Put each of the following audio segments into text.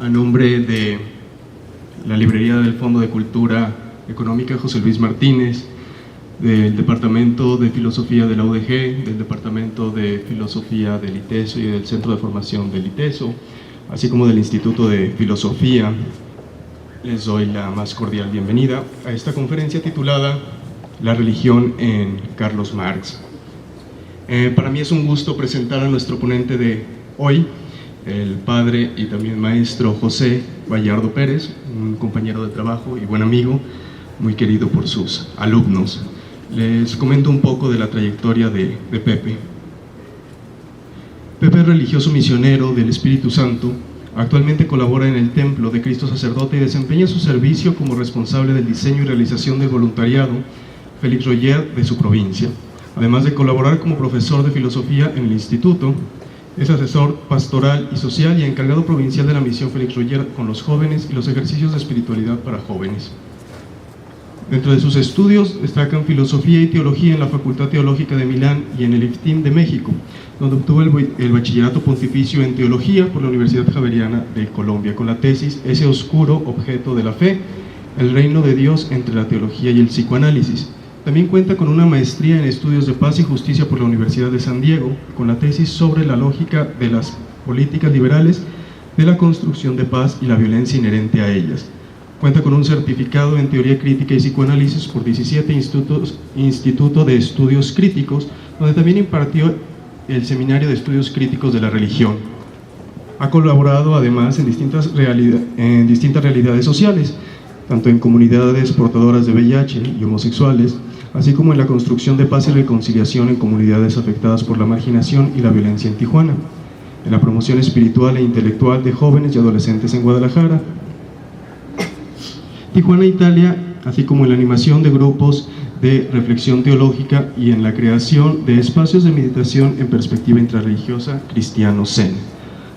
a nombre de la Librería del Fondo de Cultura Económica José Luis Martínez, del Departamento de Filosofía de la UDG, del Departamento de Filosofía del ITESO y del Centro de Formación del ITESO, así como del Instituto de Filosofía, les doy la más cordial bienvenida a esta conferencia titulada La religión en Carlos Marx. Para mí es un gusto presentar a nuestro ponente de hoy, el padre y también maestro José Vallardo Pérez, un compañero de trabajo y buen amigo, muy querido por sus alumnos. Les comento un poco de la trayectoria de Pepe. Pepe es religioso misionero del Espíritu Santo. Actualmente colabora en el Templo de Cristo Sacerdote y desempeña su servicio como responsable del diseño y realización del voluntariado Félix Royer de su provincia. Además de colaborar como profesor de filosofía en el instituto, es asesor pastoral y social y encargado provincial de la misión Félix Royer con los jóvenes y los ejercicios de espiritualidad para jóvenes. Dentro de sus estudios destacan filosofía y teología en la Facultad Teológica de Milán y en el IFTIM de México, donde obtuvo el bachillerato pontificio en teología por la Universidad Javeriana de Colombia, con la tesis Ese oscuro objeto de la fe, el reino de Dios entre la teología y el psicoanálisis. También cuenta con una maestría en estudios de paz y justicia por la Universidad de San Diego, con la tesis sobre la lógica de las políticas liberales de la construcción de paz y la violencia inherente a ellas. Cuenta con un certificado en teoría crítica y psicoanálisis por 17 Instituto de Estudios Críticos, donde también impartió el Seminario de Estudios Críticos de la Religión. Ha colaborado además en distintas realidades sociales, tanto en comunidades portadoras de VIH y homosexuales, así como en la construcción de paz y reconciliación en comunidades afectadas por la marginación y la violencia en Tijuana, en la promoción espiritual e intelectual de jóvenes y adolescentes en Guadalajara, Tijuana, Italia, así como en la animación de grupos de reflexión teológica y en la creación de espacios de meditación en perspectiva intrarreligiosa cristiano-zen.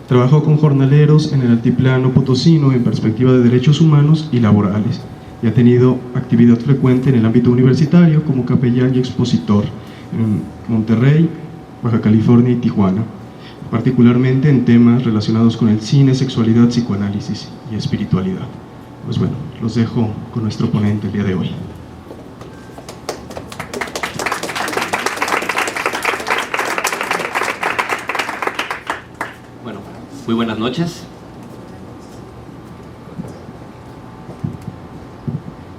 Trabajó con jornaleros en el altiplano potosino en perspectiva de derechos humanos y laborales, y ha tenido actividad frecuente en el ámbito universitario como capellán y expositor en Monterrey, Baja California y Tijuana, particularmente en temas relacionados con el cine, sexualidad, psicoanálisis y espiritualidad. Pues bueno, los dejo con nuestro ponente el día de hoy. Bueno, muy buenas noches.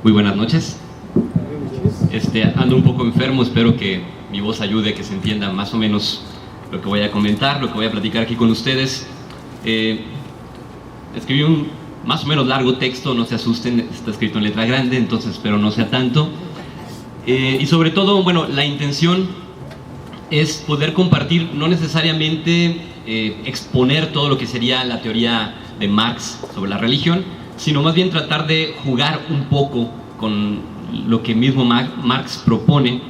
Muy buenas noches. Ando un poco enfermo, espero que mi voz ayude a que se entienda más o menos lo que voy a comentar, lo que voy a platicar aquí con ustedes. Escribí un más o menos largo texto, no se asusten, está escrito en letra grande, entonces espero no sea tanto. Y sobre todo, bueno, la intención es poder compartir, no necesariamente exponer todo lo que sería la teoría de Marx sobre la religión, sino más bien tratar de jugar un poco con lo que mismo Marx propone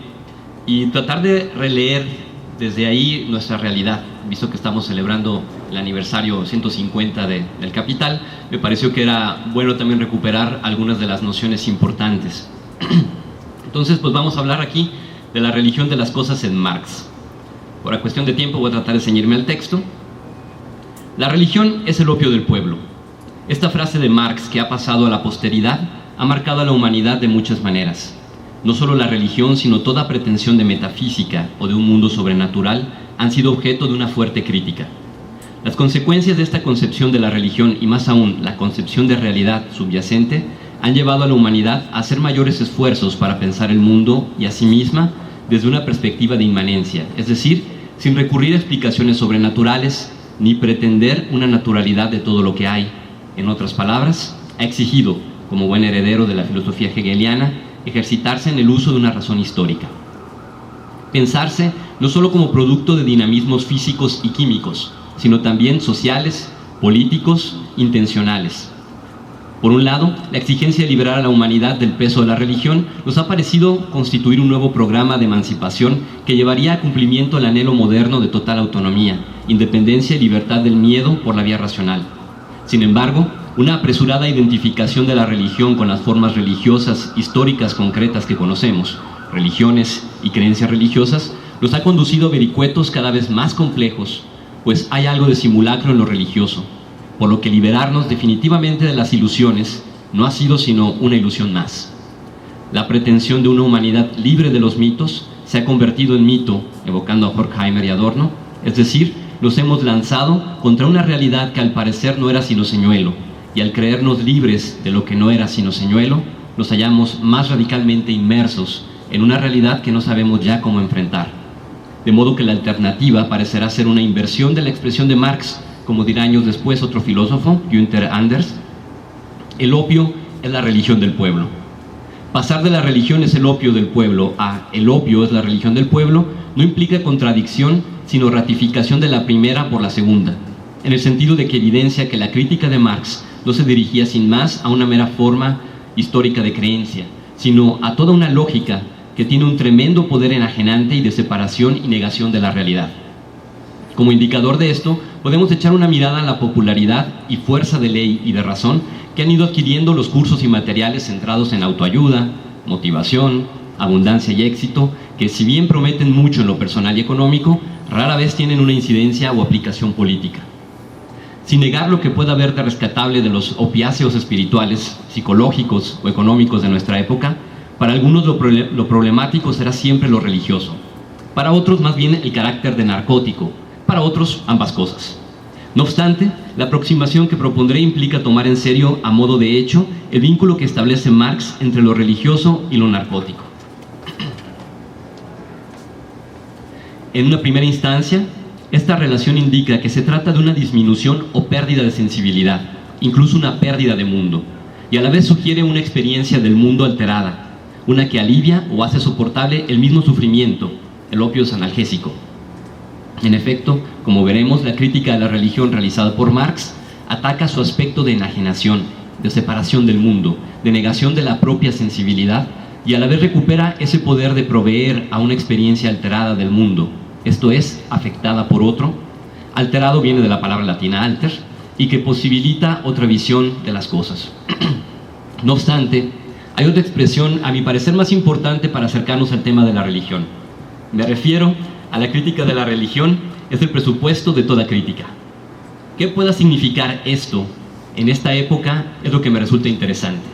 y tratar de releer desde ahí nuestra realidad. Visto que estamos celebrando el aniversario 150 del Capital, me pareció que era bueno también recuperar algunas de las nociones importantes. Entonces, pues vamos a hablar aquí de la religión de las cosas en Marx. Por la cuestión de tiempo voy a tratar de ceñirme al texto. La religión es el opio del pueblo. Esta frase de Marx, que ha pasado a la posteridad, ha marcado a la humanidad de muchas maneras. No solo la religión, sino toda pretensión de metafísica o de un mundo sobrenatural han sido objeto de una fuerte crítica. Las consecuencias de esta concepción de la religión, y más aún la concepción de realidad subyacente, han llevado a la humanidad a hacer mayores esfuerzos para pensar el mundo y a sí misma desde una perspectiva de inmanencia, es decir, sin recurrir a explicaciones sobrenaturales ni pretender una naturalidad de todo lo que hay. En otras palabras, ha exigido, como buen heredero de la filosofía hegeliana, ejercitarse en el uso de una razón histórica. Pensarse no solo como producto de dinamismos físicos y químicos, sino también sociales, políticos, intencionales. Por un lado, la exigencia de liberar a la humanidad del peso de la religión nos ha parecido constituir un nuevo programa de emancipación que llevaría a cumplimiento el anhelo moderno de total autonomía, independencia y libertad del miedo por la vía racional. Sin embargo, una apresurada identificación de la religión con las formas religiosas históricas concretas que conocemos, religiones y creencias religiosas, nos ha conducido a vericuetos cada vez más complejos, pues hay algo de simulacro en lo religioso. por lo que liberarnos definitivamente de las ilusiones no ha sido sino una ilusión más. La pretensión de una humanidad libre de los mitos se ha convertido en mito, evocando a Horkheimer y Adorno, es decir, nos hemos lanzado contra una realidad que al parecer no era sino señuelo, y al creernos libres de lo que no era sino señuelo, nos hallamos más radicalmente inmersos en una realidad que no sabemos ya cómo enfrentar. De modo que la alternativa parecerá ser una inversión de la expresión de Marx, como dirá años después otro filósofo, Günther Anders: el opio es la religión del pueblo. Pasar de la religión es el opio del pueblo a el opio es la religión del pueblo no implica contradicción, sino ratificación de la primera por la segunda, en el sentido de que evidencia que la crítica de Marx no se dirigía sin más a una mera forma histórica de creencia, sino a toda una lógica que tiene un tremendo poder enajenante y de separación y negación de la realidad. Como indicador de esto, podemos echar una mirada a la popularidad y fuerza de ley y de razón que han ido adquiriendo los cursos y materiales centrados en autoayuda, motivación, abundancia y éxito, que si bien prometen mucho en lo personal y económico, rara vez tienen una incidencia o aplicación política. Sin negar lo que pueda haber de rescatable de los opiáceos espirituales, psicológicos o económicos de nuestra época, para algunos lo problemático será siempre lo religioso, para otros más bien el carácter de narcótico, para otros ambas cosas. No obstante, la aproximación que propondré implica tomar en serio, a modo de hecho, el vínculo que establece Marx entre lo religioso y lo narcótico. En una primera instancia, esta relación indica que se trata de una disminución o pérdida de sensibilidad, incluso una pérdida de mundo, y a la vez sugiere una experiencia del mundo alterada, una que alivia o hace soportable el mismo sufrimiento. El opio es analgésico. En efecto, como veremos, la crítica de la religión realizada por Marx ataca su aspecto de enajenación, de separación del mundo, de negación de la propia sensibilidad, y a la vez recupera ese poder de proveer a una experiencia alterada del mundo, esto es, afectada por otro. Alterado viene de la palabra latina alter, y que posibilita otra visión de las cosas. No obstante, hay otra expresión, a mi parecer, más importante para acercarnos al tema de la religión. Me refiero a la crítica de la religión, es el presupuesto de toda crítica. ¿Qué pueda significar esto en esta época? Es lo que me resulta interesante.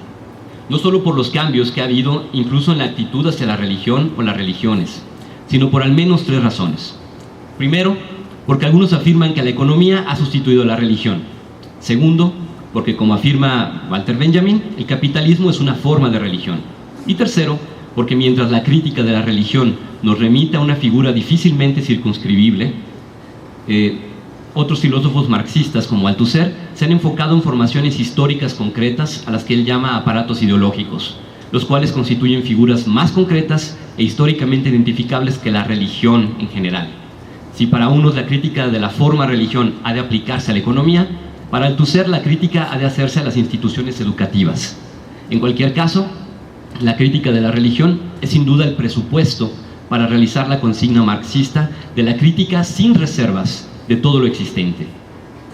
No solo por los cambios que ha habido incluso en la actitud hacia la religión o las religiones, sino por al menos tres razones. Primero, porque algunos afirman que la economía ha sustituido a la religión. Segundo, porque como afirma Walter Benjamin, el capitalismo es una forma de religión. Y tercero, porque mientras la crítica de la religión nos remite a una figura difícilmente circunscribible, otros filósofos marxistas como Althusser se han enfocado en formaciones históricas concretas a las que él llama aparatos ideológicos, los cuales constituyen figuras más concretas e históricamente identificables que la religión en general. Si para unos la crítica de la forma religión ha de aplicarse a la economía, para Althusser la crítica ha de hacerse a las instituciones educativas. En cualquier caso, la crítica de la religión es sin duda el presupuesto para realizar la consigna marxista de la crítica sin reservas de todo lo existente.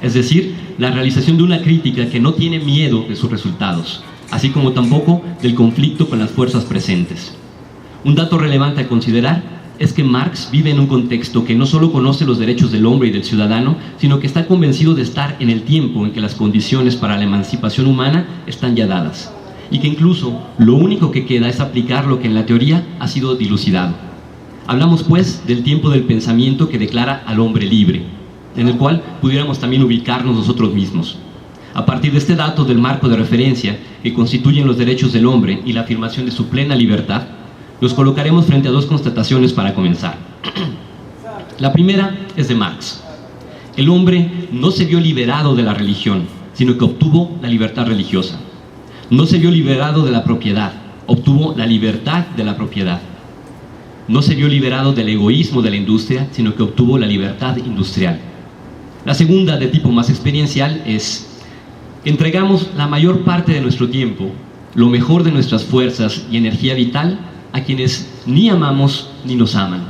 Es decir, la realización de una crítica que no tiene miedo de sus resultados, así como tampoco del conflicto con las fuerzas presentes. Un dato relevante a considerar es que Marx vive en un contexto que no solo conoce los derechos del hombre y del ciudadano, sino que está convencido de estar en el tiempo en que las condiciones para la emancipación humana están ya dadas, y que incluso lo único que queda es aplicar lo que en la teoría ha sido dilucidado. Hablamos pues del tiempo del pensamiento que declara al hombre libre, en el cual pudiéramos también ubicarnos nosotros mismos. A partir de este dato del marco de referencia que constituyen los derechos del hombre y la afirmación de su plena libertad, nos colocaremos frente a dos constataciones para comenzar. La primera es de Marx. El hombre no se vio liberado de la religión, sino que obtuvo la libertad religiosa. No se vio liberado de la propiedad, obtuvo la libertad de la propiedad. No se vio liberado del egoísmo de la industria, sino que obtuvo la libertad industrial. La segunda, de tipo más experiencial, es que entregamos la mayor parte de nuestro tiempo, lo mejor de nuestras fuerzas y energía vital a quienes ni amamos ni nos aman,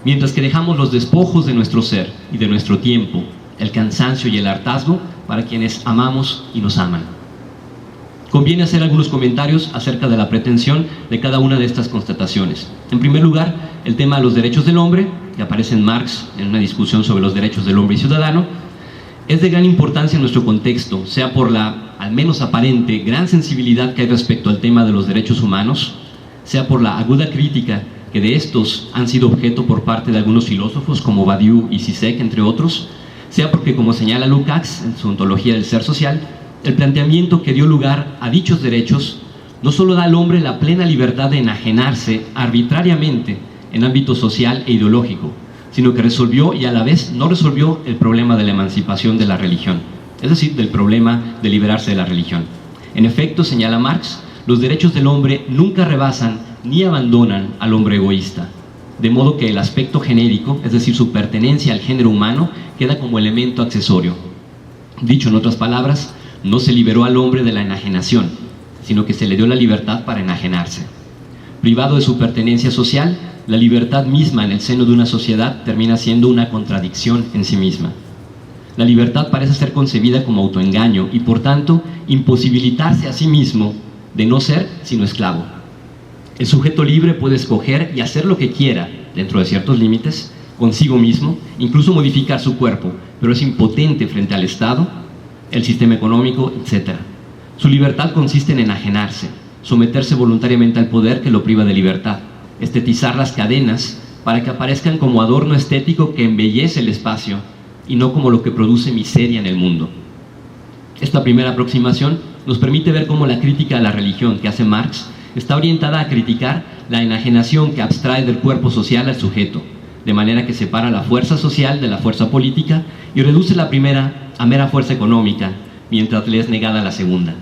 mientras que dejamos los despojos de nuestro ser y de nuestro tiempo, el cansancio y el hartazgo para quienes amamos y nos aman. Conviene hacer algunos comentarios acerca de la pretensión de cada una de estas constataciones. En primer lugar, el tema de los derechos del hombre, que aparece en Marx en una discusión sobre los derechos del hombre y ciudadano. Es de gran importancia en nuestro contexto, sea por la, al menos aparente, gran sensibilidad que hay respecto al tema de los derechos humanos, sea por la aguda crítica que de estos han sido objeto por parte de algunos filósofos como Badiou y Zizek, entre otros, sea porque, como señala Lukács en su ontología del ser social, el planteamiento que dio lugar a dichos derechos no solo da al hombre la plena libertad de enajenarse arbitrariamente en ámbito social e ideológico, sino que resolvió y a la vez no resolvió el problema de la emancipación de la religión, es decir, del problema de liberarse de la religión. En efecto, señala Marx, los derechos del hombre nunca rebasan ni abandonan al hombre egoísta, de modo que el aspecto genérico, es decir, su pertenencia al género humano, queda como elemento accesorio. Dicho en otras palabras, no se liberó al hombre de la enajenación, sino que se le dio la libertad para enajenarse. Privado de su pertenencia social, la libertad misma en el seno de una sociedad termina siendo una contradicción en sí misma. La libertad parece ser concebida como autoengaño y, por tanto, imposibilitarse a sí mismo de no ser sino esclavo. El sujeto libre puede escoger y hacer lo que quiera, dentro de ciertos límites, consigo mismo, incluso modificar su cuerpo, pero es impotente frente al Estado, el sistema económico, etc. Su libertad consiste en enajenarse, someterse voluntariamente al poder que lo priva de libertad, estetizar las cadenas para que aparezcan como adorno estético que embellece el espacio y no como lo que produce miseria en el mundo. Esta primera aproximación nos permite ver cómo la crítica a la religión que hace Marx está orientada a criticar la enajenación que abstrae del cuerpo social al sujeto, de manera que separa la fuerza social de la fuerza política y reduce la primera a mera fuerza económica, mientras le es negada la segunda.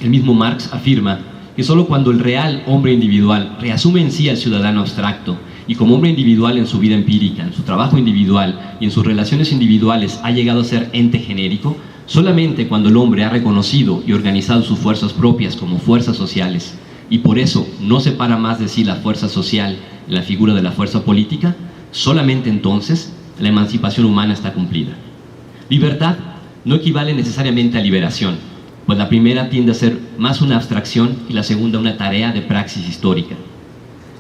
El mismo Marx afirma que solo cuando el real hombre individual reasume en sí al ciudadano abstracto y como hombre individual en su vida empírica, en su trabajo individual y en sus relaciones individuales ha llegado a ser ente genérico, solamente cuando el hombre ha reconocido y organizado sus fuerzas propias como fuerzas sociales y por eso no separa más de sí la fuerza social en la figura de la fuerza política, solamente entonces la emancipación humana está cumplida. Libertad no equivale necesariamente a liberación, pues la primera tiende a ser más una abstracción y la segunda una tarea de praxis histórica.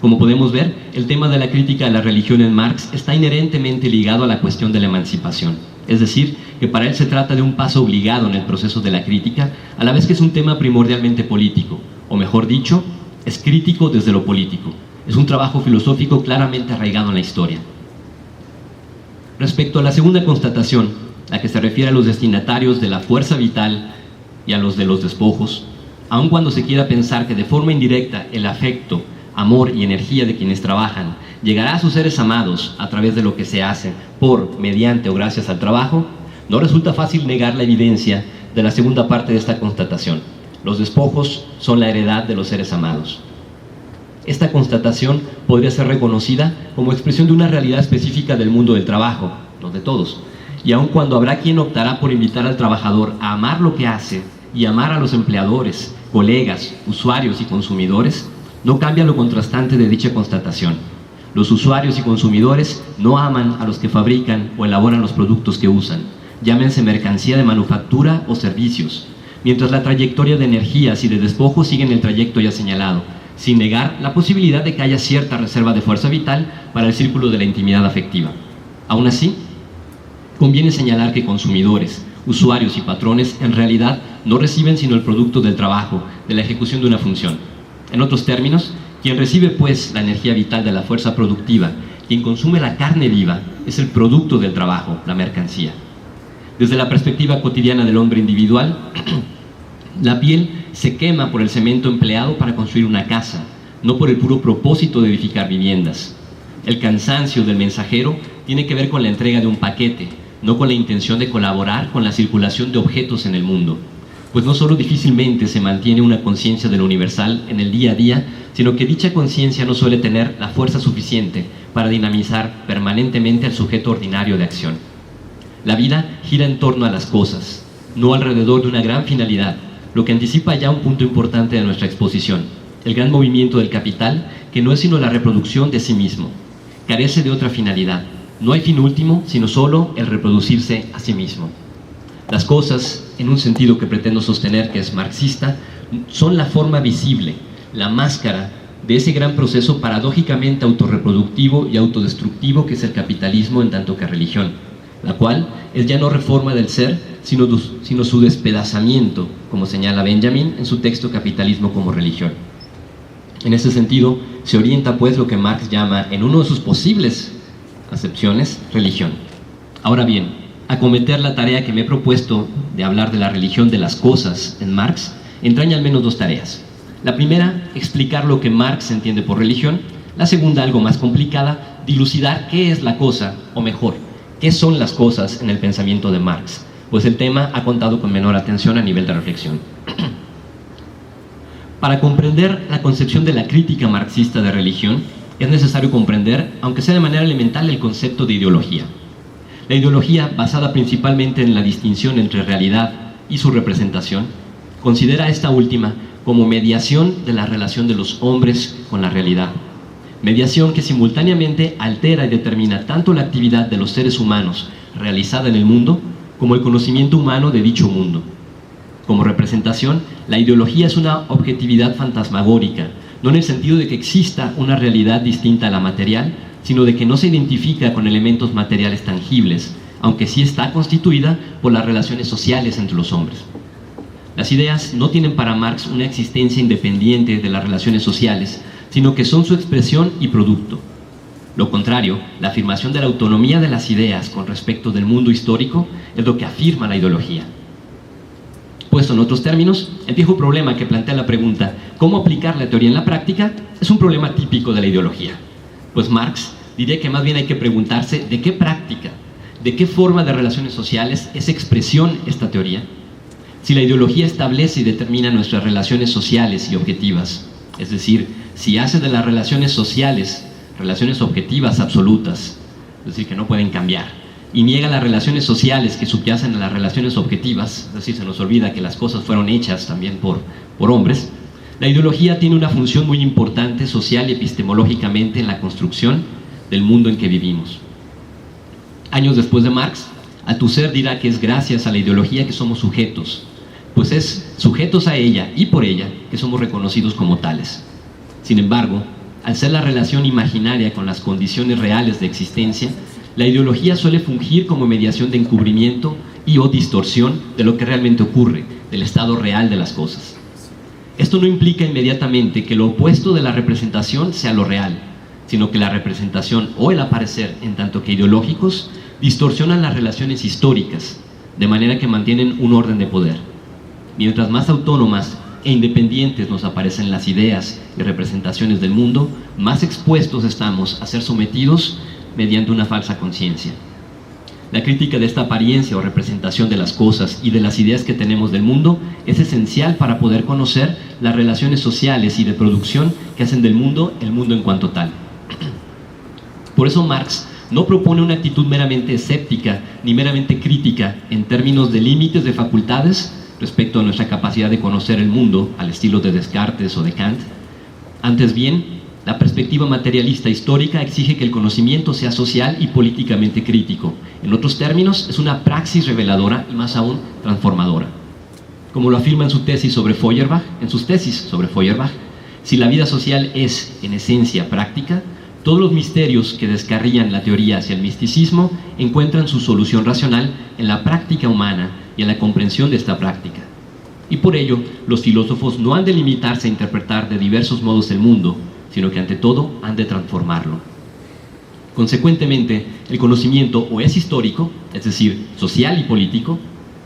Como podemos ver, el tema de la crítica a la religión en Marx está inherentemente ligado a la cuestión de la emancipación, es decir, que para él se trata de un paso obligado en el proceso de la crítica, a la vez que es un tema primordialmente político, o mejor dicho, es crítico desde lo político. Es un trabajo filosófico claramente arraigado en la historia. Respecto a la segunda constatación, la que se refiere a los destinatarios de la fuerza vital y a los de los despojos, aun cuando se quiera pensar que de forma indirecta el afecto, amor y energía de quienes trabajan llegará a sus seres amados a través de lo que se hace por, mediante o gracias al trabajo, no resulta fácil negar la evidencia de la segunda parte de esta constatación. Los despojos son la heredad de los seres amados. Esta constatación podría ser reconocida como expresión de una realidad específica del mundo del trabajo, no de todos, y aun cuando habrá quien optará por invitar al trabajador a amar lo que hace y amar a los empleadores, colegas, usuarios y consumidores, no cambia lo contrastante de dicha constatación. Los usuarios y consumidores no aman a los que fabrican o elaboran los productos que usan, llámense mercancía de manufactura o servicios, mientras la trayectoria de energías y de despojos sigue en el trayecto ya señalado, sin negar la posibilidad de que haya cierta reserva de fuerza vital para el círculo de la intimidad afectiva. Aún así, conviene señalar que consumidores, usuarios y patrones en realidad no reciben sino el producto del trabajo, de la ejecución de una función. En otros términos, quien recibe pues la energía vital de la fuerza productiva, quien consume la carne viva, es el producto del trabajo, la mercancía. Desde la perspectiva cotidiana del hombre individual, la piel se quema por el cemento empleado para construir una casa, no por el puro propósito de edificar viviendas. El cansancio del mensajero tiene que ver con la entrega de un paquete, no con la intención de colaborar con la circulación de objetos en el mundo, pues no solo difícilmente se mantiene una conciencia de lo universal en el día a día, sino que dicha conciencia no suele tener la fuerza suficiente para dinamizar permanentemente al sujeto ordinario de acción. La vida gira en torno a las cosas, no alrededor de una gran finalidad, lo que anticipa ya un punto importante de nuestra exposición, el gran movimiento del capital, que no es sino la reproducción de sí mismo. Carece de otra finalidad. No hay fin último, sino solo el reproducirse a sí mismo. Las cosas, en un sentido que pretendo sostener que es marxista, son la forma visible, la máscara de ese gran proceso paradójicamente autorreproductivo y autodestructivo que es el capitalismo en tanto que religión, la cual es ya no reforma del ser, sino su despedazamiento, como señala Benjamin en su texto Capitalismo como religión. En ese sentido, se orienta pues lo que Marx llama, en uno de sus posibles acepciones, religión. Ahora bien, acometer la tarea que me he propuesto de hablar de la religión de las cosas en Marx entraña al menos dos tareas. La primera, explicar lo que Marx entiende por religión. La segunda, algo más complicada, dilucidar qué es la cosa, o mejor, qué son las cosas en el pensamiento de Marx, pues el tema ha contado con menor atención a nivel de reflexión. Para comprender la concepción de la crítica marxista de religión, es necesario comprender, aunque sea de manera elemental, el concepto de ideología. La ideología, basada principalmente en la distinción entre realidad y su representación, considera esta última como mediación de la relación de los hombres con la realidad. Mediación que simultáneamente altera y determina tanto la actividad de los seres humanos realizada en el mundo, como el conocimiento humano de dicho mundo. Como representación, la ideología es una objetividad fantasmagórica, no en el sentido de que exista una realidad distinta a la material, sino de que no se identifica con elementos materiales tangibles, aunque sí está constituida por las relaciones sociales entre los hombres. Las ideas no tienen para Marx una existencia independiente de las relaciones sociales, sino que son su expresión y producto. Lo contrario, la afirmación de la autonomía de las ideas con respecto del mundo histórico es lo que afirma la ideología. Puesto en otros términos, el viejo problema que plantea la pregunta ¿cómo aplicar la teoría en la práctica? Es un problema típico de la ideología. Pues Marx diría que más bien hay que preguntarse ¿de qué práctica, de qué forma de relaciones sociales es expresión esta teoría? Si la ideología establece y determina nuestras relaciones sociales y objetivas, es decir, si hace de las relaciones sociales relaciones objetivas absolutas, es decir, que no pueden cambiar, y niega las relaciones sociales que subyacen a las relaciones objetivas, es decir, se nos olvida que las cosas fueron hechas también por hombres, la ideología tiene una función muy importante social y epistemológicamente en la construcción del mundo en que vivimos. Años después de Marx, Althusser dirá que es gracias a la ideología que somos sujetos, pues es sujetos a ella y por ella que somos reconocidos como tales. Sin embargo, al ser la relación imaginaria con las condiciones reales de existencia, la ideología suele fungir como mediación de encubrimiento y o distorsión de lo que realmente ocurre, del estado real de las cosas. Esto no implica inmediatamente que lo opuesto de la representación sea lo real, sino que la representación o el aparecer, en tanto que ideológicos, distorsionan las relaciones históricas, de manera que mantienen un orden de poder. Mientras más autónomas e independientes nos aparecen las ideas y representaciones del mundo, más expuestos estamos a ser sometidos mediante una falsa conciencia. La crítica de esta apariencia o representación de las cosas y de las ideas que tenemos del mundo es esencial para poder conocer las relaciones sociales y de producción que hacen del mundo el mundo en cuanto tal. Por eso Marx no propone una actitud meramente escéptica ni meramente crítica en términos de límites de facultades respecto a nuestra capacidad de conocer el mundo, al estilo de Descartes o de Kant. Antes bien, la perspectiva materialista histórica exige que el conocimiento sea social y políticamente crítico. En otros términos, es una praxis reveladora y más aún transformadora. Como lo afirma en sus tesis sobre Feuerbach, si la vida social es, en esencia, práctica, todos los misterios que descarrían la teoría hacia el misticismo encuentran su solución racional en la práctica humana y en la comprensión de esta práctica. Y por ello, los filósofos no han de limitarse a interpretar de diversos modos el mundo, sino que ante todo han de transformarlo. Consecuentemente, el conocimiento o es histórico, es decir, social y político,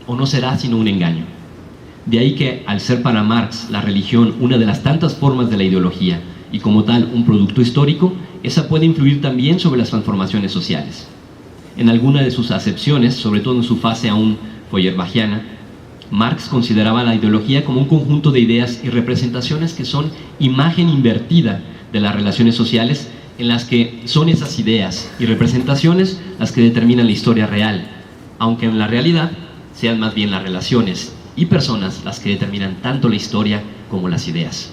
o no será sino un engaño. De ahí que, al ser para Marx la religión una de las tantas formas de la ideología, y como tal un producto histórico, esa puede influir también sobre las transformaciones sociales. En alguna de sus acepciones, sobre todo en su fase aún feuerbachiana, Marx consideraba la ideología como un conjunto de ideas y representaciones que son imagen invertida de las relaciones sociales, en las que son esas ideas y representaciones las que determinan la historia real, aunque en la realidad sean más bien las relaciones y personas las que determinan tanto la historia como las ideas.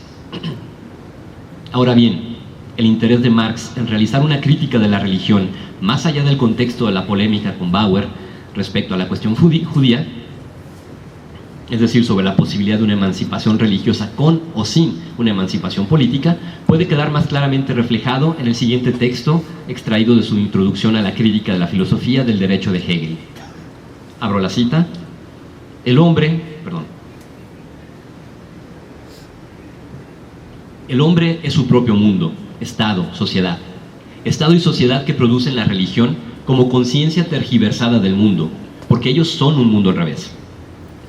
Ahora bien, el interés de Marx en realizar una crítica de la religión, más allá del contexto de la polémica con Bauer respecto a la cuestión judía, es decir, sobre la posibilidad de una emancipación religiosa con o sin una emancipación política, puede quedar más claramente reflejado en el siguiente texto extraído de su introducción a la crítica de la filosofía del derecho de Hegel. Abro la cita. El hombre es su propio mundo, estado, sociedad. Estado y sociedad que producen la religión como conciencia tergiversada del mundo, porque ellos son un mundo al revés.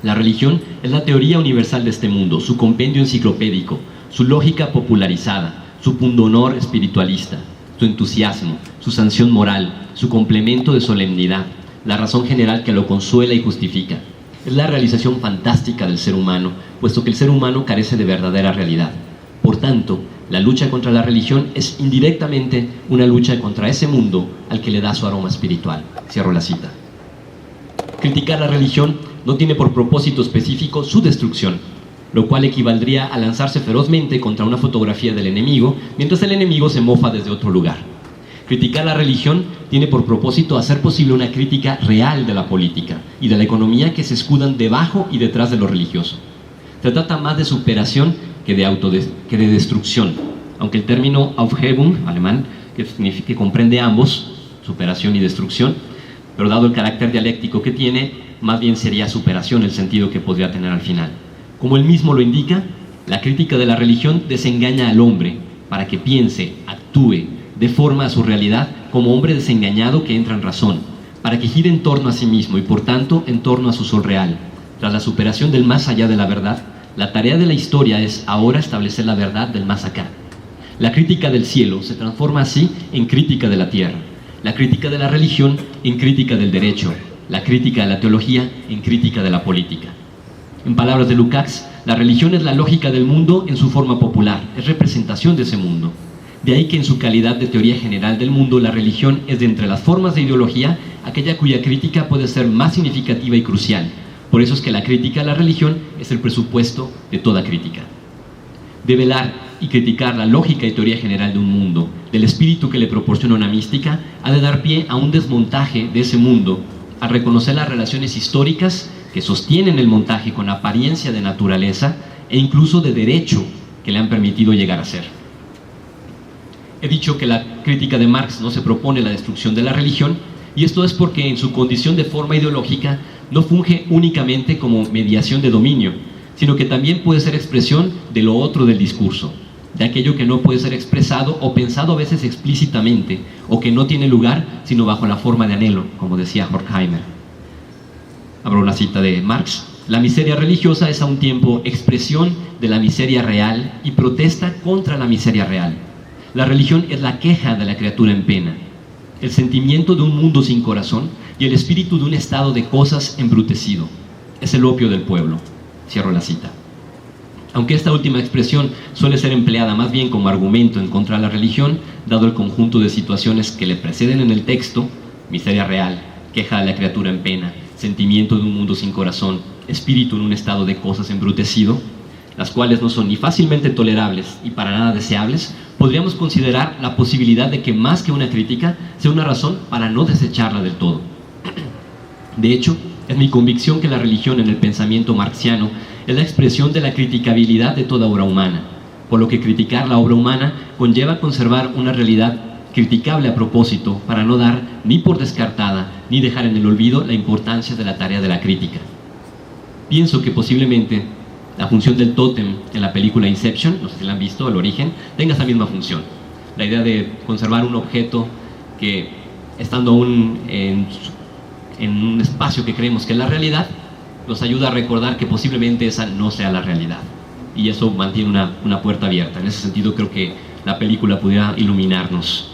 La religión es la teoría universal de este mundo, su compendio enciclopédico, su lógica popularizada, su pundonor espiritualista, su entusiasmo, su sanción moral, su complemento de solemnidad, la razón general que lo consuela y justifica. Es la realización fantástica del ser humano, puesto que el ser humano carece de verdadera realidad. Por tanto, la lucha contra la religión es indirectamente una lucha contra ese mundo al que le da su aroma espiritual. Cierro la cita. Criticar la religión no tiene por propósito específico su destrucción, lo cual equivaldría a lanzarse ferozmente contra una fotografía del enemigo, mientras el enemigo se mofa desde otro lugar. Criticar la religión tiene por propósito hacer posible una crítica real de la política y de la economía que se escudan debajo y detrás de lo religioso. Se trata más de superación que de destrucción, aunque el término Aufhebung, alemán, que comprende ambos, superación y destrucción, pero dado el carácter dialéctico que tiene, más bien sería superación el sentido que podría tener al final. Como él mismo lo indica, la crítica de la religión desengaña al hombre para que piense, actúe, dé forma a su realidad como hombre desengañado que entra en razón, para que gire en torno a sí mismo y por tanto en torno a su sol real. Tras la superación del más allá de la verdad, la tarea de la historia es ahora establecer la verdad del más acá. La crítica del cielo se transforma así en crítica de la tierra, la crítica de la religión en crítica del derecho, la crítica de la teología en crítica de la política. En palabras de Lukács, la religión es la lógica del mundo en su forma popular, es representación de ese mundo. De ahí que en su calidad de teoría general del mundo, la religión es de entre las formas de ideología aquella cuya crítica puede ser más significativa y crucial. Por eso es que la crítica a la religión es el presupuesto de toda crítica. Develar y criticar la lógica y teoría general de un mundo, del espíritu que le proporciona una mística, ha de dar pie a un desmontaje de ese mundo, a reconocer las relaciones históricas que sostienen el montaje con apariencia de naturaleza e incluso de derecho que le han permitido llegar a ser. He dicho que la crítica de Marx no se propone la destrucción de la religión, y esto es porque en su condición de forma ideológica no funge únicamente como mediación de dominio, sino que también puede ser expresión de lo otro del discurso, de aquello que no puede ser expresado o pensado a veces explícitamente, o que no tiene lugar sino bajo la forma de anhelo, como decía Horkheimer. Abro una cita de Marx. La miseria religiosa es a un tiempo expresión de la miseria real y protesta contra la miseria real. La religión es la queja de la criatura en pena, el sentimiento de un mundo sin corazón y el espíritu de un estado de cosas embrutecido. Es el opio del pueblo. Cierro la cita. Aunque esta última expresión suele ser empleada más bien como argumento en contra de la religión, dado el conjunto de situaciones que le preceden en el texto, miseria real, queja de la criatura en pena, sentimiento de un mundo sin corazón, espíritu en un estado de cosas embrutecido, las cuales no son ni fácilmente tolerables y para nada deseables, podríamos considerar la posibilidad de que más que una crítica sea una razón para no desecharla del todo. De hecho, es mi convicción que la religión en el pensamiento marxiano es la expresión de la criticabilidad de toda obra humana, por lo que criticar la obra humana conlleva conservar una realidad criticable a propósito para no dar ni por descartada ni dejar en el olvido la importancia de la tarea de la crítica. Pienso que posiblemente la función del tótem en la película Inception, no sé si la han visto, El Origen, tenga esa misma función. La idea de conservar un objeto que, estando aún en un espacio que creemos que es la realidad, nos ayuda a recordar que posiblemente esa no sea la realidad. Y eso mantiene una puerta abierta. En ese sentido creo que la película pudiera iluminarnos.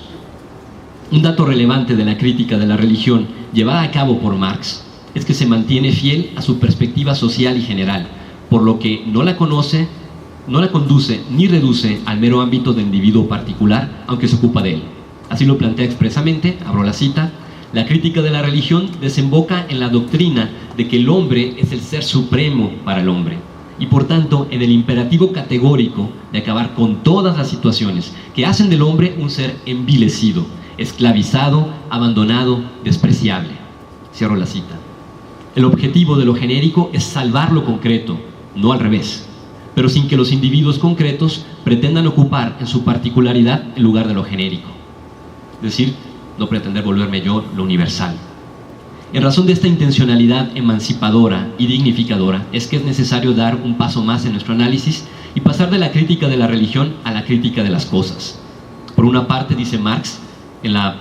Un dato relevante de la crítica de la religión llevada a cabo por Marx es que se mantiene fiel a su perspectiva social y general, por lo que no la conduce ni reduce al mero ámbito del individuo particular, aunque se ocupa de él. Así lo plantea expresamente, abro la cita: la crítica de la religión desemboca en la doctrina de que el hombre es el ser supremo para el hombre, y por tanto en el imperativo categórico de acabar con todas las situaciones que hacen del hombre un ser envilecido, esclavizado, abandonado, despreciable. Cierro la cita. El objetivo de lo genérico es salvar lo concreto, no al revés, pero sin que los individuos concretos pretendan ocupar en su particularidad el lugar de lo genérico. Es decir, no pretender volverme yo lo universal. En razón de esta intencionalidad emancipadora y dignificadora, es que es necesario dar un paso más en nuestro análisis y pasar de la crítica de la religión a la crítica de las cosas. Por una parte, dice Marx, en la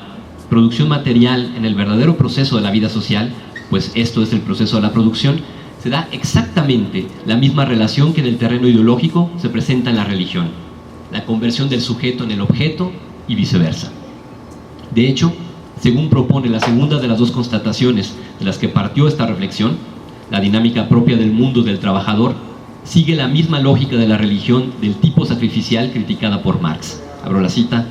producción material, en el verdadero proceso de la vida social, pues esto es el proceso de la producción, se da exactamente la misma relación que en el terreno ideológico se presenta en la religión, la conversión del sujeto en el objeto y viceversa. De hecho, según propone la segunda de las dos constataciones de las que partió esta reflexión, la dinámica propia del mundo del trabajador sigue la misma lógica de la religión del tipo sacrificial criticada por Marx. Abro la cita.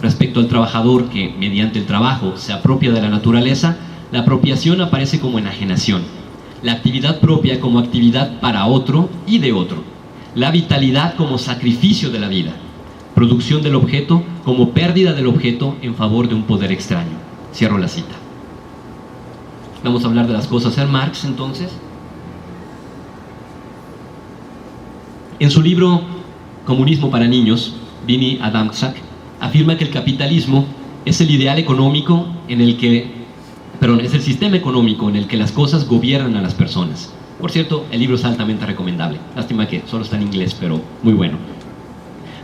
Respecto al trabajador que, mediante el trabajo, se apropia de la naturaleza, la apropiación aparece como enajenación, la actividad propia como actividad para otro y de otro, la vitalidad como sacrificio de la vida, producción del objeto como pérdida del objeto en favor de un poder extraño. Cierro la cita. Vamos a hablar de las cosas en Marx, entonces. En su libro Comunismo para niños, Vini Adamczak afirma que el capitalismo es el ideal económico en el que, es el sistema económico en el que las cosas gobiernan a las personas. Por cierto, el libro es altamente recomendable. Lástima que solo está en inglés, pero muy bueno.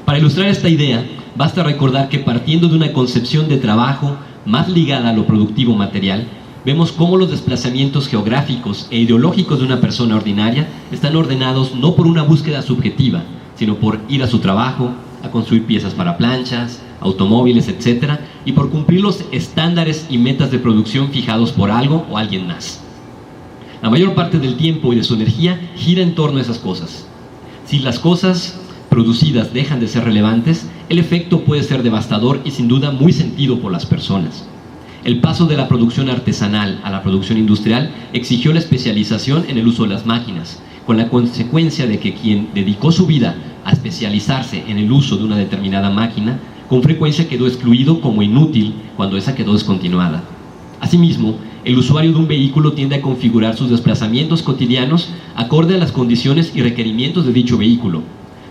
Para ilustrar esta idea, basta recordar que partiendo de una concepción de trabajo más ligada a lo productivo material, vemos cómo los desplazamientos geográficos e ideológicos de una persona ordinaria están ordenados no por una búsqueda subjetiva, sino por ir a su trabajo, a construir piezas para planchas, automóviles, etc., y por cumplir los estándares y metas de producción fijados por algo o alguien más. La mayor parte del tiempo y de su energía gira en torno a esas cosas. Si las cosas producidas dejan de ser relevantes, el efecto puede ser devastador y sin duda muy sentido por las personas. El paso de la producción artesanal a la producción industrial exigió la especialización en el uso de las máquinas, con la consecuencia de que quien dedicó su vida a especializarse en el uso de una determinada máquina, con frecuencia quedó excluido como inútil cuando esa quedó descontinuada. Asimismo, el usuario de un vehículo tiende a configurar sus desplazamientos cotidianos acorde a las condiciones y requerimientos de dicho vehículo,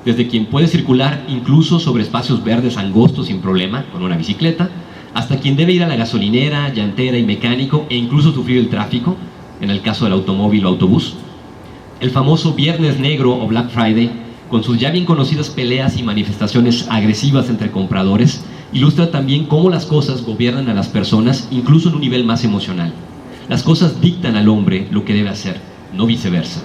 desde quien puede circular incluso sobre espacios verdes angostos sin problema, con una bicicleta, hasta quien debe ir a la gasolinera, llantera y mecánico e incluso sufrir el tráfico, en el caso del automóvil o autobús. El famoso Viernes Negro o Black Friday, con sus ya bien conocidas peleas y manifestaciones agresivas entre compradores, ilustra también cómo las cosas gobiernan a las personas, incluso en un nivel más emocional. Las cosas dictan al hombre lo que debe hacer, no viceversa.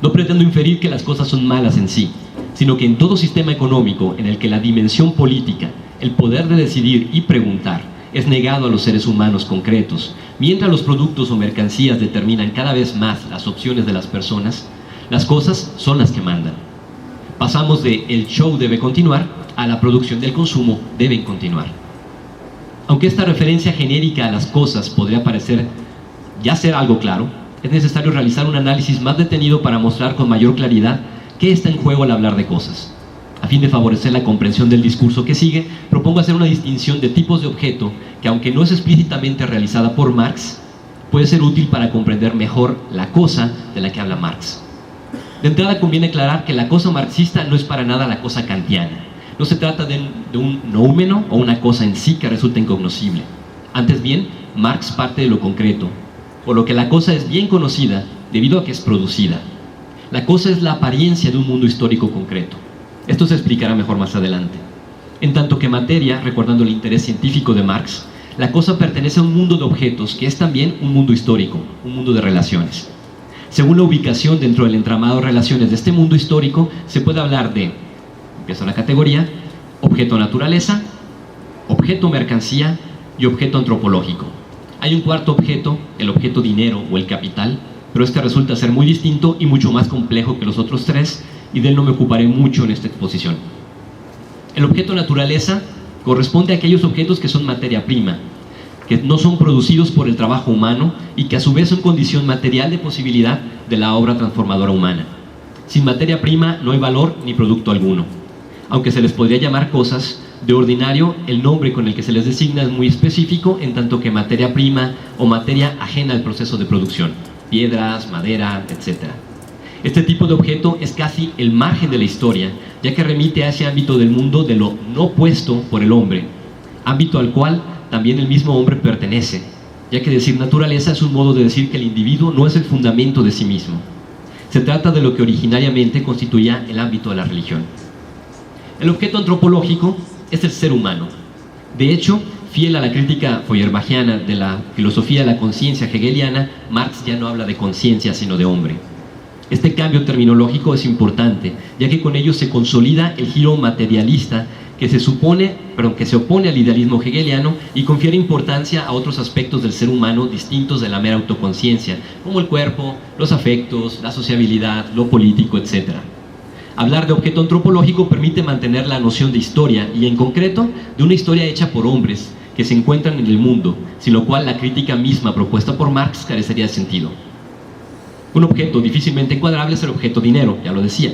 No pretendo inferir que las cosas son malas en sí, sino que en todo sistema económico en el que la dimensión política, el poder de decidir y preguntar, es negado a los seres humanos concretos, mientras los productos o mercancías determinan cada vez más las opciones de las personas, las cosas son las que mandan. Pasamos de el show debe continuar a la producción del consumo deben continuar. Aunque esta referencia genérica a las cosas podría parecer ya ser algo claro, es necesario realizar un análisis más detenido para mostrar con mayor claridad qué está en juego al hablar de cosas. A fin de favorecer la comprensión del discurso que sigue, propongo hacer una distinción de tipos de objeto que, aunque no es explícitamente realizada por Marx, puede ser útil para comprender mejor la cosa de la que habla Marx. De entrada conviene aclarar que la cosa marxista no es para nada la cosa kantiana. No se trata de un noúmeno o una cosa en sí que resulta incognoscible. Antes bien, Marx parte de lo concreto, por lo que la cosa es bien conocida debido a que es producida. La cosa es la apariencia de un mundo histórico concreto. Esto se explicará mejor más adelante. En tanto que materia, recordando el interés científico de Marx, la cosa pertenece a un mundo de objetos que es también un mundo histórico, un mundo de relaciones. Según la ubicación dentro del entramado de relaciones de este mundo histórico, se puede hablar de, empieza la categoría, objeto naturaleza, objeto mercancía y objeto antropológico. Hay un cuarto objeto, el objeto dinero o el capital, pero este resulta ser muy distinto y mucho más complejo que los otros tres, y de él no me ocuparé mucho en esta exposición. El objeto naturaleza corresponde a aquellos objetos que son materia prima, que no son producidos por el trabajo humano y que a su vez son condición material de posibilidad de la obra transformadora humana. Sin materia prima no hay valor ni producto alguno. Aunque se les podría llamar cosas, De ordinario, el nombre con el que se les designa es muy específico, en tanto que materia prima o materia ajena al proceso de producción, piedras, madera, etc. Este tipo de objeto es casi el margen de la historia, ya que remite a ese ámbito del mundo de lo no puesto por el hombre, ámbito al cual también el mismo hombre pertenece, ya que decir naturaleza es un modo de decir que el individuo no es el fundamento de sí mismo. Se trata de lo que originariamente constituía el ámbito de la religión. El objeto antropológico es el ser humano. De hecho, fiel a la crítica feuerbachiana de la filosofía de la conciencia hegeliana, Marx ya no habla de conciencia sino de hombre. Este cambio terminológico es importante, ya que con ello se consolida el giro materialista que se opone al idealismo hegeliano y confiere importancia a otros aspectos del ser humano distintos de la mera autoconciencia, como el cuerpo, los afectos, la sociabilidad, lo político, etc. Hablar de objeto antropológico permite mantener la noción de historia y, en concreto, de una historia hecha por hombres que se encuentran en el mundo, sin lo cual la crítica misma propuesta por Marx carecería de sentido. Un objeto difícilmente encuadrable es el objeto dinero, ya lo decía.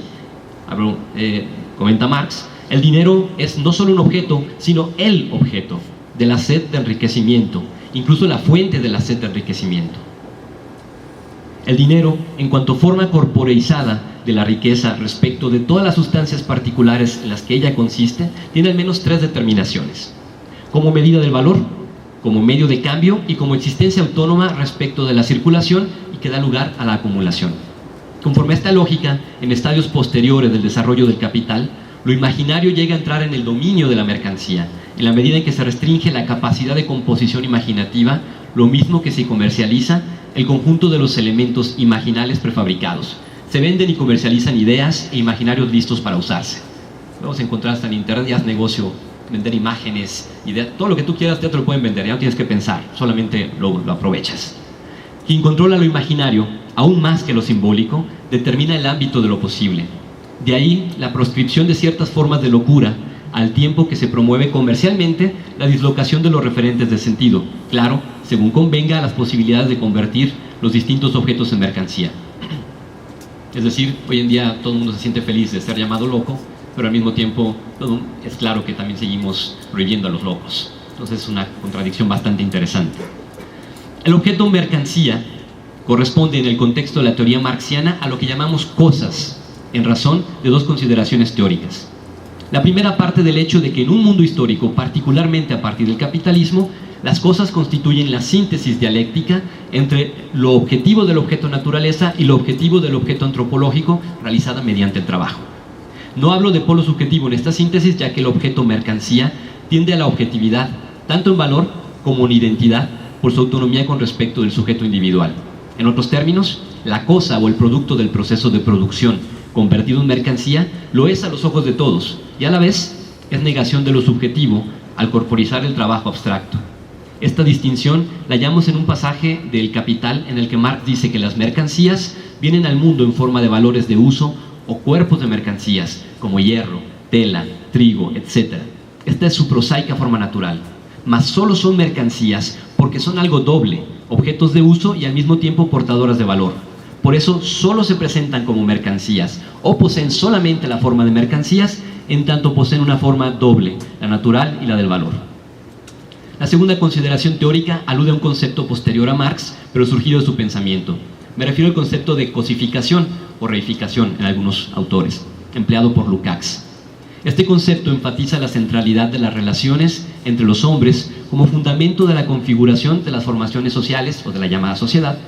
Comenta Marx, el dinero es no solo un objeto, sino el objeto de la sed de enriquecimiento, incluso la fuente de la sed de enriquecimiento. El dinero, en cuanto forma corporeizada de la riqueza respecto de todas las sustancias particulares en las que ella consiste, tiene al menos 3 determinaciones: como medida del valor, como medio de cambio y como existencia autónoma respecto de la circulación y que da lugar a la acumulación. Conforme a esta lógica, en estadios posteriores del desarrollo del capital, lo imaginario llega a entrar en el dominio de la mercancía, en la medida en que se restringe la capacidad de composición imaginativa, lo mismo que se comercializa el conjunto de los elementos imaginales prefabricados. Se venden y comercializan ideas e imaginarios listos para usarse. Vamos a encontrar hasta en internet, ya es negocio, vender imágenes, ideas, todo lo que tú quieras ya te lo pueden vender, ya no tienes que pensar, solamente lo aprovechas. Quien controla lo imaginario, aún más que lo simbólico, determina el ámbito de lo posible. De ahí la proscripción de ciertas formas de locura, al tiempo que se promueve comercialmente la dislocación de los referentes de sentido, claro, según convenga a las posibilidades de convertir los distintos objetos en mercancía. Es decir, hoy en día todo el mundo se siente feliz de ser llamado loco, pero al mismo tiempo es claro que también seguimos prohibiendo a los locos. Entonces es una contradicción bastante interesante. El objeto mercancía corresponde en el contexto de la teoría marxiana a lo que llamamos cosas, en razón de 2 consideraciones teóricas. La primera parte del hecho de que en un mundo histórico, particularmente a partir del capitalismo, las cosas constituyen la síntesis dialéctica entre lo objetivo del objeto naturaleza y lo objetivo del objeto antropológico realizada mediante el trabajo. No hablo de polo subjetivo en esta síntesis, ya que el objeto mercancía tiende a la objetividad, tanto en valor como en identidad, por su autonomía con respecto del sujeto individual. En otros términos, la cosa o el producto del proceso de producción convertido en mercancía lo es a los ojos de todos y a la vez es negación de lo subjetivo al corporizar el trabajo abstracto. Esta distinción la hallamos en un pasaje del Capital en el que Marx dice que las mercancías vienen al mundo en forma de valores de uso o cuerpos de mercancías como hierro, tela, trigo, etc. Esta es su prosaica forma natural, mas solo son mercancías porque son algo doble, objetos de uso y al mismo tiempo portadoras de valor. Por eso solo se presentan como mercancías o poseen solamente la forma de mercancías en tanto poseen una forma doble, la natural y la del valor. La segunda consideración teórica alude a un concepto posterior a Marx, pero surgido de su pensamiento. Me refiero al concepto de cosificación o reificación en algunos autores, empleado por Lukács. Este concepto enfatiza la centralidad de las relaciones entre los hombres como fundamento de la configuración de las formaciones sociales o de la llamada sociedad,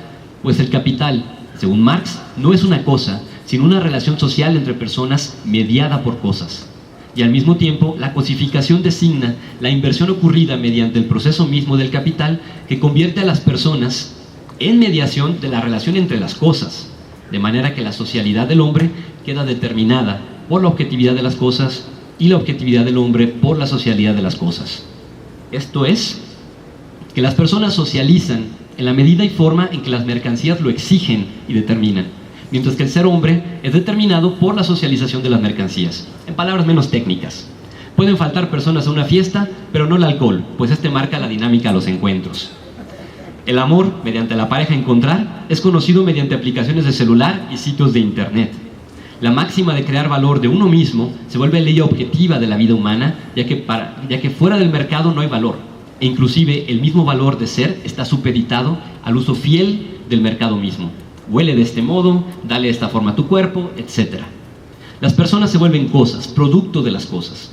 pues el capital, según Marx, no es una cosa, sino una relación social entre personas mediada por cosas. Y al mismo tiempo, la cosificación designa la inversión ocurrida mediante el proceso mismo del capital que convierte a las personas en mediación de la relación entre las cosas, de manera que la socialidad del hombre queda determinada por la objetividad de las cosas y la objetividad del hombre por la socialidad de las cosas. Esto es, que las personas socializan en la medida y forma en que las mercancías lo exigen y determinan, mientras que el ser hombre es determinado por la socialización de las mercancías. En palabras menos técnicas, pueden faltar personas a una fiesta, pero no el alcohol, pues este marca la dinámica de los encuentros. El amor, mediante la pareja encontrar, es conocido mediante aplicaciones de celular y sitios de internet. La máxima de crear valor de uno mismo se vuelve ley objetiva de la vida humana, ya que fuera del mercado no hay valor, e inclusive el mismo valor de ser está supeditado al uso fiel del mercado mismo. Huele de este modo, dale esta forma a tu cuerpo, etc. Las personas se vuelven cosas, producto de las cosas.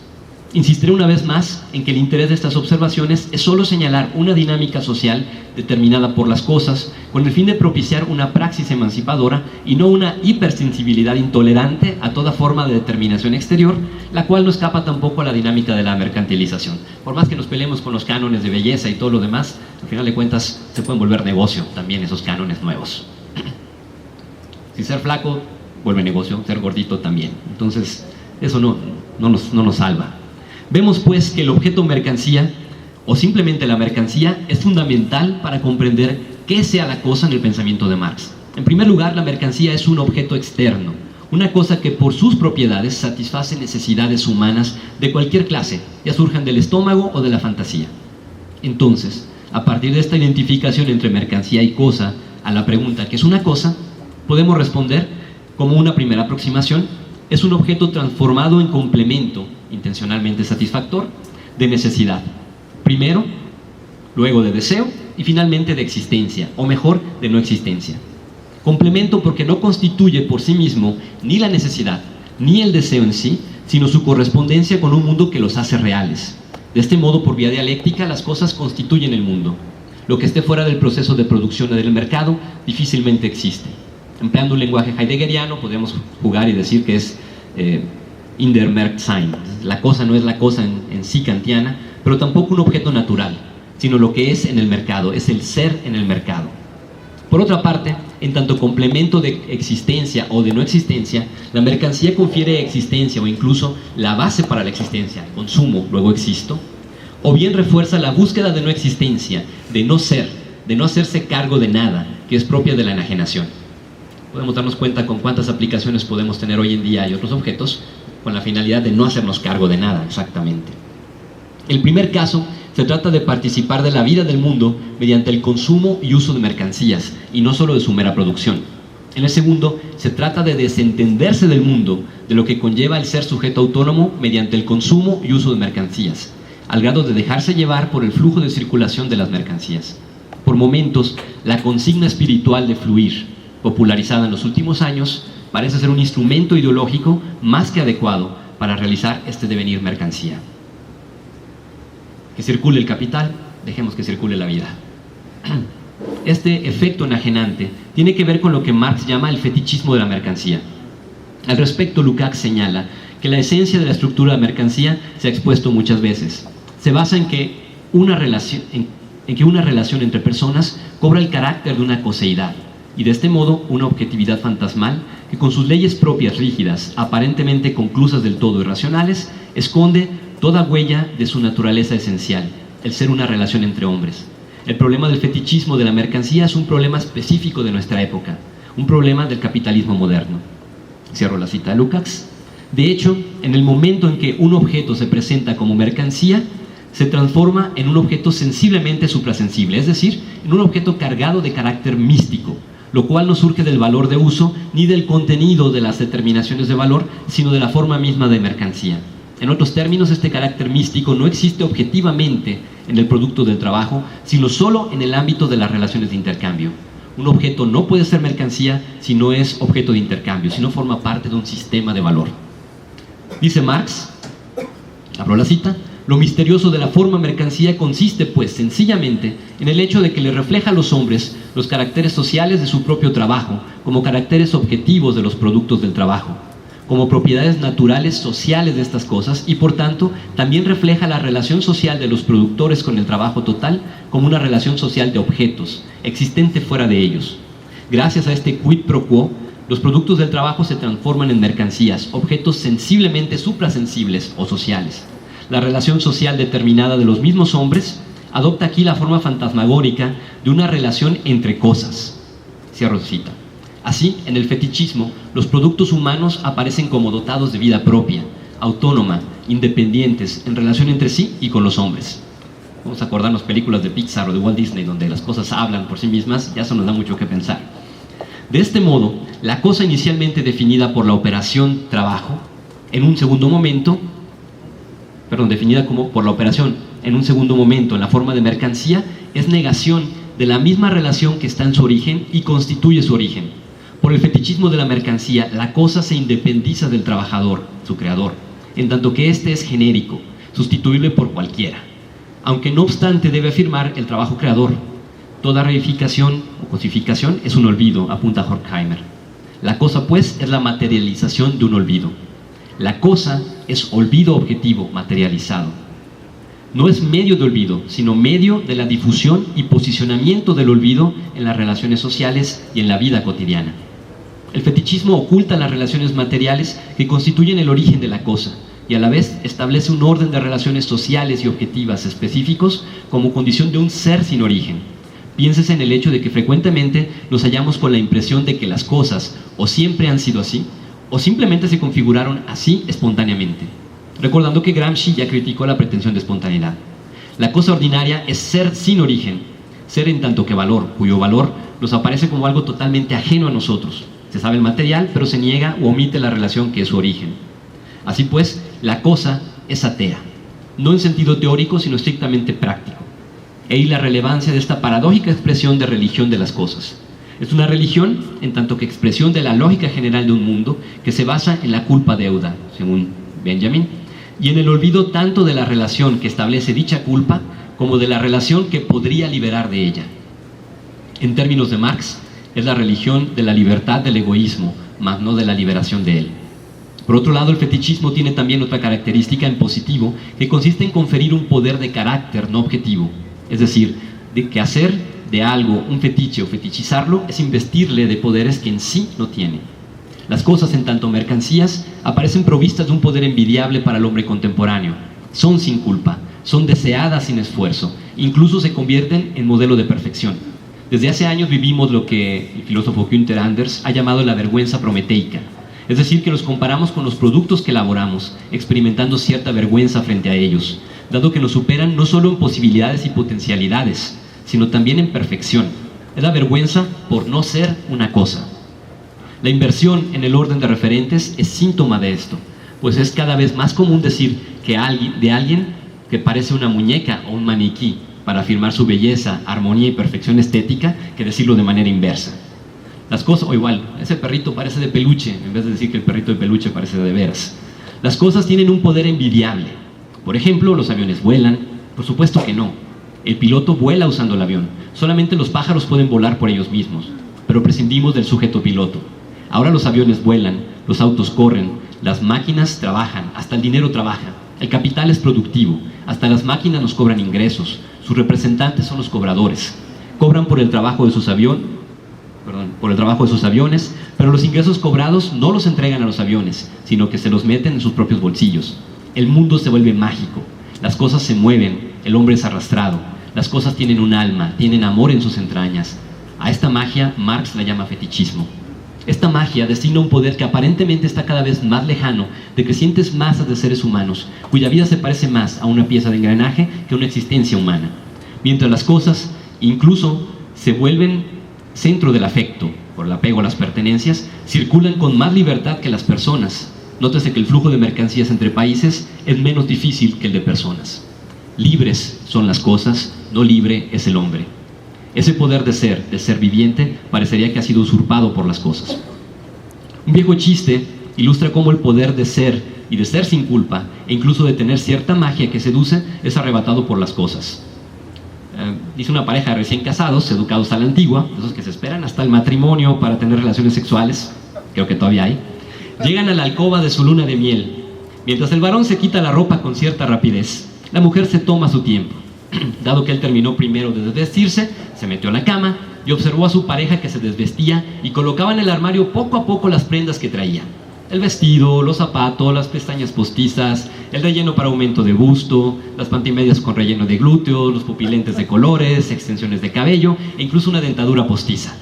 Insistiré una vez más en que el interés de estas observaciones es solo señalar una dinámica social determinada por las cosas con el fin de propiciar una praxis emancipadora y no una hipersensibilidad intolerante a toda forma de determinación exterior, la cual no escapa tampoco a la dinámica de la mercantilización. Por más que nos peleemos con los cánones de belleza y todo lo demás, al final de cuentas se pueden volver negocio también esos cánones nuevos. Si ser flaco vuelve negocio, ser gordito también. Entonces eso no nos salva. Vemos pues que el objeto mercancía, o simplemente la mercancía, es fundamental para comprender qué sea la cosa en el pensamiento de Marx. En primer lugar, la mercancía es un objeto externo, una cosa que por sus propiedades satisface necesidades humanas de cualquier clase, ya surjan del estómago o de la fantasía. Entonces, a partir de esta identificación entre mercancía y cosa, a la pregunta ¿qué es una cosa?, podemos responder como una primera aproximación: es un objeto transformado en complemento, intencionalmente satisfactor, de necesidad. Primero, luego de deseo y finalmente de existencia, o mejor, de no existencia. Complemento porque no constituye por sí mismo ni la necesidad, ni el deseo en sí, sino su correspondencia con un mundo que los hace reales. De este modo, por vía dialéctica, las cosas constituyen el mundo. Lo que esté fuera del proceso de producción del mercado difícilmente existe. Empleando un lenguaje heideggeriano, podemos jugar y decir que es in der Marktsein. La cosa no es la cosa en sí kantiana, pero tampoco un objeto natural, sino lo que es en el mercado, es el ser en el mercado. Por otra parte, en tanto complemento de existencia o de no existencia, la mercancía confiere existencia o incluso la base para la existencia, consumo, luego existo, o bien refuerza la búsqueda de no existencia, de no ser, de no hacerse cargo de nada, que es propia de la enajenación. Podemos darnos cuenta con cuántas aplicaciones podemos tener hoy en día y otros objetos con la finalidad de no hacernos cargo de nada, exactamente. El primer caso se trata de participar de la vida del mundo mediante el consumo y uso de mercancías, y no solo de su mera producción. En el segundo, se trata de desentenderse del mundo, de lo que conlleva el ser sujeto autónomo mediante el consumo y uso de mercancías, al grado de dejarse llevar por el flujo de circulación de las mercancías. Por momentos, la consigna espiritual de fluir, popularizada en los últimos años, parece ser un instrumento ideológico más que adecuado para realizar este devenir mercancía. Que circule el capital, dejemos que circule la vida. Este efecto enajenante tiene que ver con lo que Marx llama el fetichismo de la mercancía. Al respecto, Lukács señala que la esencia de la estructura de mercancía se ha expuesto muchas veces. Se basa en que una relación entre personas cobra el carácter de una coseidad, y de este modo una objetividad fantasmal que con sus leyes propias rígidas, aparentemente conclusas del todo irracionales, esconde toda huella de su naturaleza esencial, el ser una relación entre hombres. El problema del fetichismo de la mercancía es un problema específico de nuestra época, un problema del capitalismo moderno. Cierro la cita de Lukács. De hecho, en el momento en que un objeto se presenta como mercancía, se transforma en un objeto sensiblemente suprasensible, es decir, en un objeto cargado de carácter místico, lo cual no surge del valor de uso ni del contenido de las determinaciones de valor, sino de la forma misma de mercancía. En otros términos, este carácter místico no existe objetivamente en el producto del trabajo, sino solo en el ámbito de las relaciones de intercambio. Un objeto no puede ser mercancía si no es objeto de intercambio, si no forma parte de un sistema de valor. Dice Marx, abro la cita: lo misterioso de la forma mercancía consiste, pues, sencillamente en el hecho de que le refleja a los hombres los caracteres sociales de su propio trabajo como caracteres objetivos de los productos del trabajo, como propiedades naturales sociales de estas cosas, y por tanto también refleja la relación social de los productores con el trabajo total como una relación social de objetos, existente fuera de ellos. Gracias a este quid pro quo, los productos del trabajo se transforman en mercancías, objetos sensiblemente suprasensibles o sociales. La relación social determinada de los mismos hombres adopta aquí la forma fantasmagórica de una relación entre cosas. Cierro cita. Así, en el fetichismo, los productos humanos aparecen como dotados de vida propia, autónoma, independientes, en relación entre sí y con los hombres. Vamos a acordarnos películas de Pixar o de Walt Disney, donde las cosas hablan por sí mismas, ya eso nos da mucho que pensar. De este modo, la cosa inicialmente definida por la operación trabajo, en un segundo momento, definida como por la operación en un segundo momento en la forma de mercancía, es negación de la misma relación que está en su origen y constituye su origen. Por el fetichismo de la mercancía, la cosa se independiza del trabajador, su creador, en tanto que éste es genérico, sustituible por cualquiera. Aunque no obstante debe afirmar el trabajo creador. Toda reificación o cosificación es un olvido, apunta Horkheimer. La cosa, pues, es la materialización de un olvido. La cosa es olvido objetivo materializado. No es medio de olvido, sino medio de la difusión y posicionamiento del olvido en las relaciones sociales y en la vida cotidiana. El fetichismo oculta las relaciones materiales que constituyen el origen de la cosa y a la vez establece un orden de relaciones sociales y objetivas específicos como condición de un ser sin origen. Piénsese en el hecho de que frecuentemente nos hallamos con la impresión de que las cosas o siempre han sido así o simplemente se configuraron así espontáneamente. Recordando que Gramsci ya criticó la pretensión de espontaneidad. La cosa ordinaria es ser sin origen, ser en tanto que valor, cuyo valor nos aparece como algo totalmente ajeno a nosotros. Se sabe el material, pero se niega o omite la relación que es su origen. Así pues, la cosa es atea, no en sentido teórico, sino estrictamente práctico. Y la relevancia de esta paradójica expresión de religión de las cosas. Es una religión en tanto que expresión de la lógica general de un mundo que se basa en la culpa deuda, según Benjamin, y en el olvido tanto de la relación que establece dicha culpa como de la relación que podría liberar de ella. En términos de Marx, es la religión de la libertad del egoísmo, mas no de la liberación de él. Por otro lado, el fetichismo tiene también otra característica en positivo que consiste en conferir un poder de carácter no objetivo, es decir, de que hacer de algo un fetiche o fetichizarlo es investirle de poderes que en sí no tiene. Las cosas, en tanto mercancías, aparecen provistas de un poder envidiable para el hombre contemporáneo. Son sin culpa, son deseadas sin esfuerzo, incluso se convierten en modelo de perfección. Desde hace años vivimos lo que el filósofo Günther Anders ha llamado la vergüenza prometeica, es decir, que nos comparamos con los productos que elaboramos, experimentando cierta vergüenza frente a ellos, dado que nos superan no solo en posibilidades y potencialidades, sino también en perfección. Es la vergüenza por no ser una cosa. La inversión en el orden de referentes es síntoma de esto, pues es cada vez más común decir que alguien que parece una muñeca o un maniquí para afirmar su belleza, armonía y perfección estética que decirlo de manera inversa. Las cosas, o igual, ese perrito parece de peluche, en vez de decir que el perrito de peluche parece de veras. Las cosas tienen un poder envidiable. Por ejemplo, los aviones vuelan. Por supuesto que no. El piloto vuela usando el avión. Solamente los pájaros pueden volar por ellos mismos, pero prescindimos del sujeto piloto. Ahora los aviones vuelan, los autos corren, las máquinas trabajan, hasta el dinero trabaja. El capital es productivo, hasta las máquinas nos cobran ingresos. Sus representantes son los cobradores. Cobran por el trabajo de sus aviones, pero los ingresos cobrados no los entregan a los aviones, sino que se los meten en sus propios bolsillos. El mundo se vuelve mágico, las cosas se mueven, el hombre es arrastrado, las cosas tienen un alma, tienen amor en sus entrañas. A esta magia Marx la llama fetichismo. Esta magia designa un poder que aparentemente está cada vez más lejano de crecientes masas de seres humanos, cuya vida se parece más a una pieza de engranaje que a una existencia humana. Mientras las cosas incluso se vuelven centro del afecto, por el apego a las pertenencias, circulan con más libertad que las personas. Nótese que el flujo de mercancías entre países es menos difícil que el de personas. Libres son las cosas, no libre es el hombre. Ese poder de ser viviente, parecería que ha sido usurpado por las cosas. Un viejo chiste ilustra cómo el poder de ser y de ser sin culpa, e incluso de tener cierta magia que seduce, es arrebatado por las cosas. Dice una pareja de recién casados, educados a la antigua, esos que se esperan hasta el matrimonio para tener relaciones sexuales, creo que todavía hay, llegan a la alcoba de su luna de miel. Mientras el varón se quita la ropa con cierta rapidez, la mujer se toma su tiempo. Dado que él terminó primero de desvestirse, se metió a la cama y observó a su pareja que se desvestía y colocaba en el armario poco a poco las prendas que traía. El vestido, los zapatos, las pestañas postizas, el relleno para aumento de busto, las pantimedias con relleno de glúteos, los pupilentes de colores, extensiones de cabello e incluso una dentadura postiza.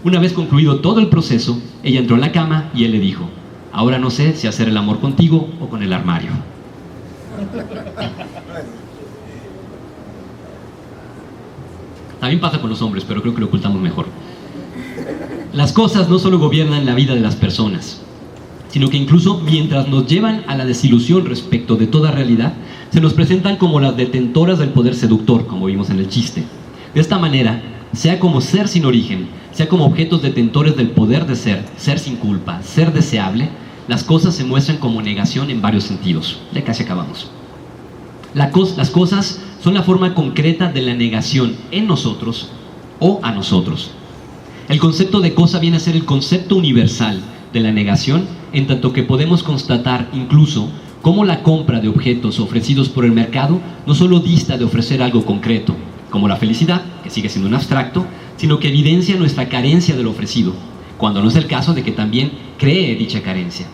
Una vez concluido todo el proceso, ella entró en la cama y él le dijo: ahora no sé si hacer el amor contigo o con el armario. También pasa con los hombres, pero creo que lo ocultamos mejor. Las cosas no solo gobiernan la vida de las personas, sino que incluso mientras nos llevan a la desilusión respecto de toda realidad, se nos presentan como las detentoras del poder seductor, como vimos en el chiste. De esta manera, sea como ser sin origen, sea como objetos detentores del poder de ser sin culpa, ser deseable, las cosas se muestran como negación en varios sentidos. Ya casi acabamos. Las cosas son la forma concreta de la negación en nosotros o a nosotros. El concepto de cosa viene a ser el concepto universal de la negación, en tanto que podemos constatar incluso cómo la compra de objetos ofrecidos por el mercado no solo dista de ofrecer algo concreto, como la felicidad, que sigue siendo un abstracto, sino que evidencia nuestra carencia de lo ofrecido, cuando no es el caso de que también cree dicha carencia.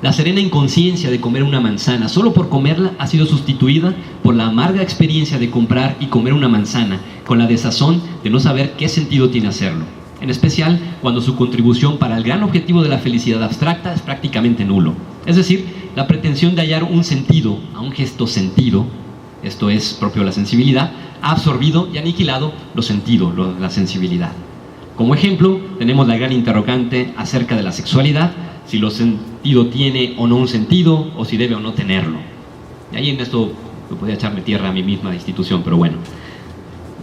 La serena inconsciencia de comer una manzana solo por comerla ha sido sustituida por la amarga experiencia de comprar y comer una manzana, con la desazón de no saber qué sentido tiene hacerlo, en especial cuando su contribución para el gran objetivo de la felicidad abstracta es prácticamente nulo. Es decir, la pretensión de hallar un sentido a un gesto sentido, esto es propio de la sensibilidad, ha absorbido y aniquilado los sentidos, la sensibilidad. Como ejemplo, tenemos la gran interrogante acerca de la sexualidad, si lo sentido tiene o no un sentido, o si debe o no tenerlo. Y ahí en esto me podría echarme tierra a mi misma institución, pero bueno,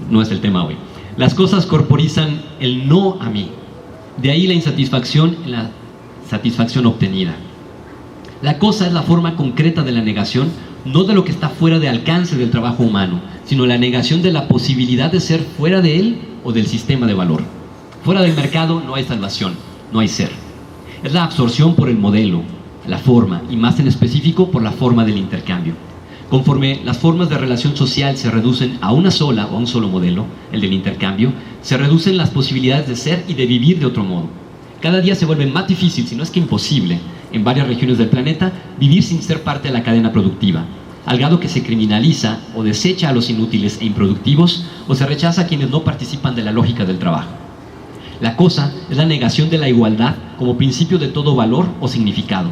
no es el tema hoy. Las cosas corporizan el no a mí, de ahí la insatisfacción en la satisfacción obtenida. La cosa es la forma concreta de la negación, no de lo que está fuera de alcance del trabajo humano, sino la negación de la posibilidad de ser fuera de él o del sistema de valor. Fuera del mercado no hay salvación, no hay ser. Es la absorción por el modelo, la forma, y más en específico por la forma del intercambio. Conforme las formas de relación social se reducen a una sola o a un solo modelo, el del intercambio, se reducen las posibilidades de ser y de vivir de otro modo. Cada día se vuelve más difícil, si no es que imposible, en varias regiones del planeta, vivir sin ser parte de la cadena productiva, al grado que se criminaliza o desecha a los inútiles e improductivos, o se rechaza a quienes no participan de la lógica del trabajo. La cosa es la negación de la igualdad como principio de todo valor o significado.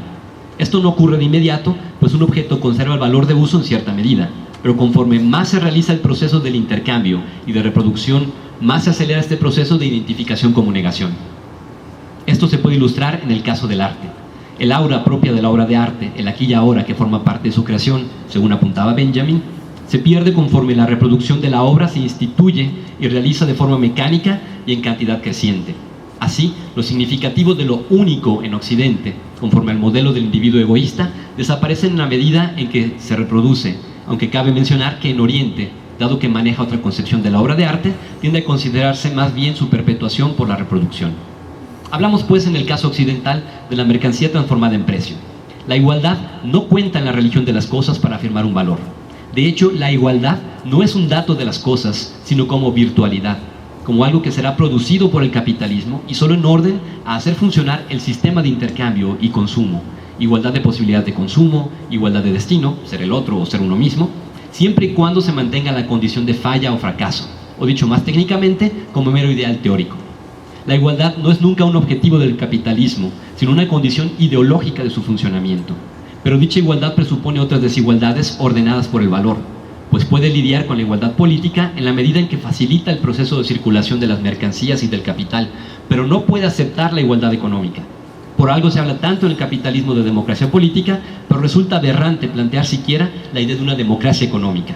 Esto no ocurre de inmediato, pues un objeto conserva el valor de uso en cierta medida, pero conforme más se realiza el proceso del intercambio y de reproducción, más se acelera este proceso de identificación como negación. Esto se puede ilustrar en el caso del arte. El aura propia de la obra de arte, el aquí y ahora que forma parte de su creación, según apuntaba Benjamin, se pierde conforme la reproducción de la obra se instituye y realiza de forma mecánica y en cantidad creciente. Así, lo significativo de lo único en Occidente, conforme al modelo del individuo egoísta, desaparece en la medida en que se reproduce, aunque cabe mencionar que en Oriente, dado que maneja otra concepción de la obra de arte, tiende a considerarse más bien su perpetuación por la reproducción. Hablamos pues en el caso occidental de la mercancía transformada en precio. La igualdad no cuenta en la religión de las cosas para afirmar un valor. De hecho, la igualdad no es un dato de las cosas, sino como virtualidad, como algo que será producido por el capitalismo y solo en orden a hacer funcionar el sistema de intercambio y consumo, igualdad de posibilidad de consumo, igualdad de destino, ser el otro o ser uno mismo, siempre y cuando se mantenga la condición de falla o fracaso, o dicho más técnicamente, como mero ideal teórico. La igualdad no es nunca un objetivo del capitalismo, sino una condición ideológica de su funcionamiento. Pero dicha igualdad presupone otras desigualdades ordenadas por el valor, pues puede lidiar con la igualdad política en la medida en que facilita el proceso de circulación de las mercancías y del capital, pero no puede aceptar la igualdad económica. Por algo se habla tanto en el capitalismo de democracia política, pero resulta aberrante plantear siquiera la idea de una democracia económica.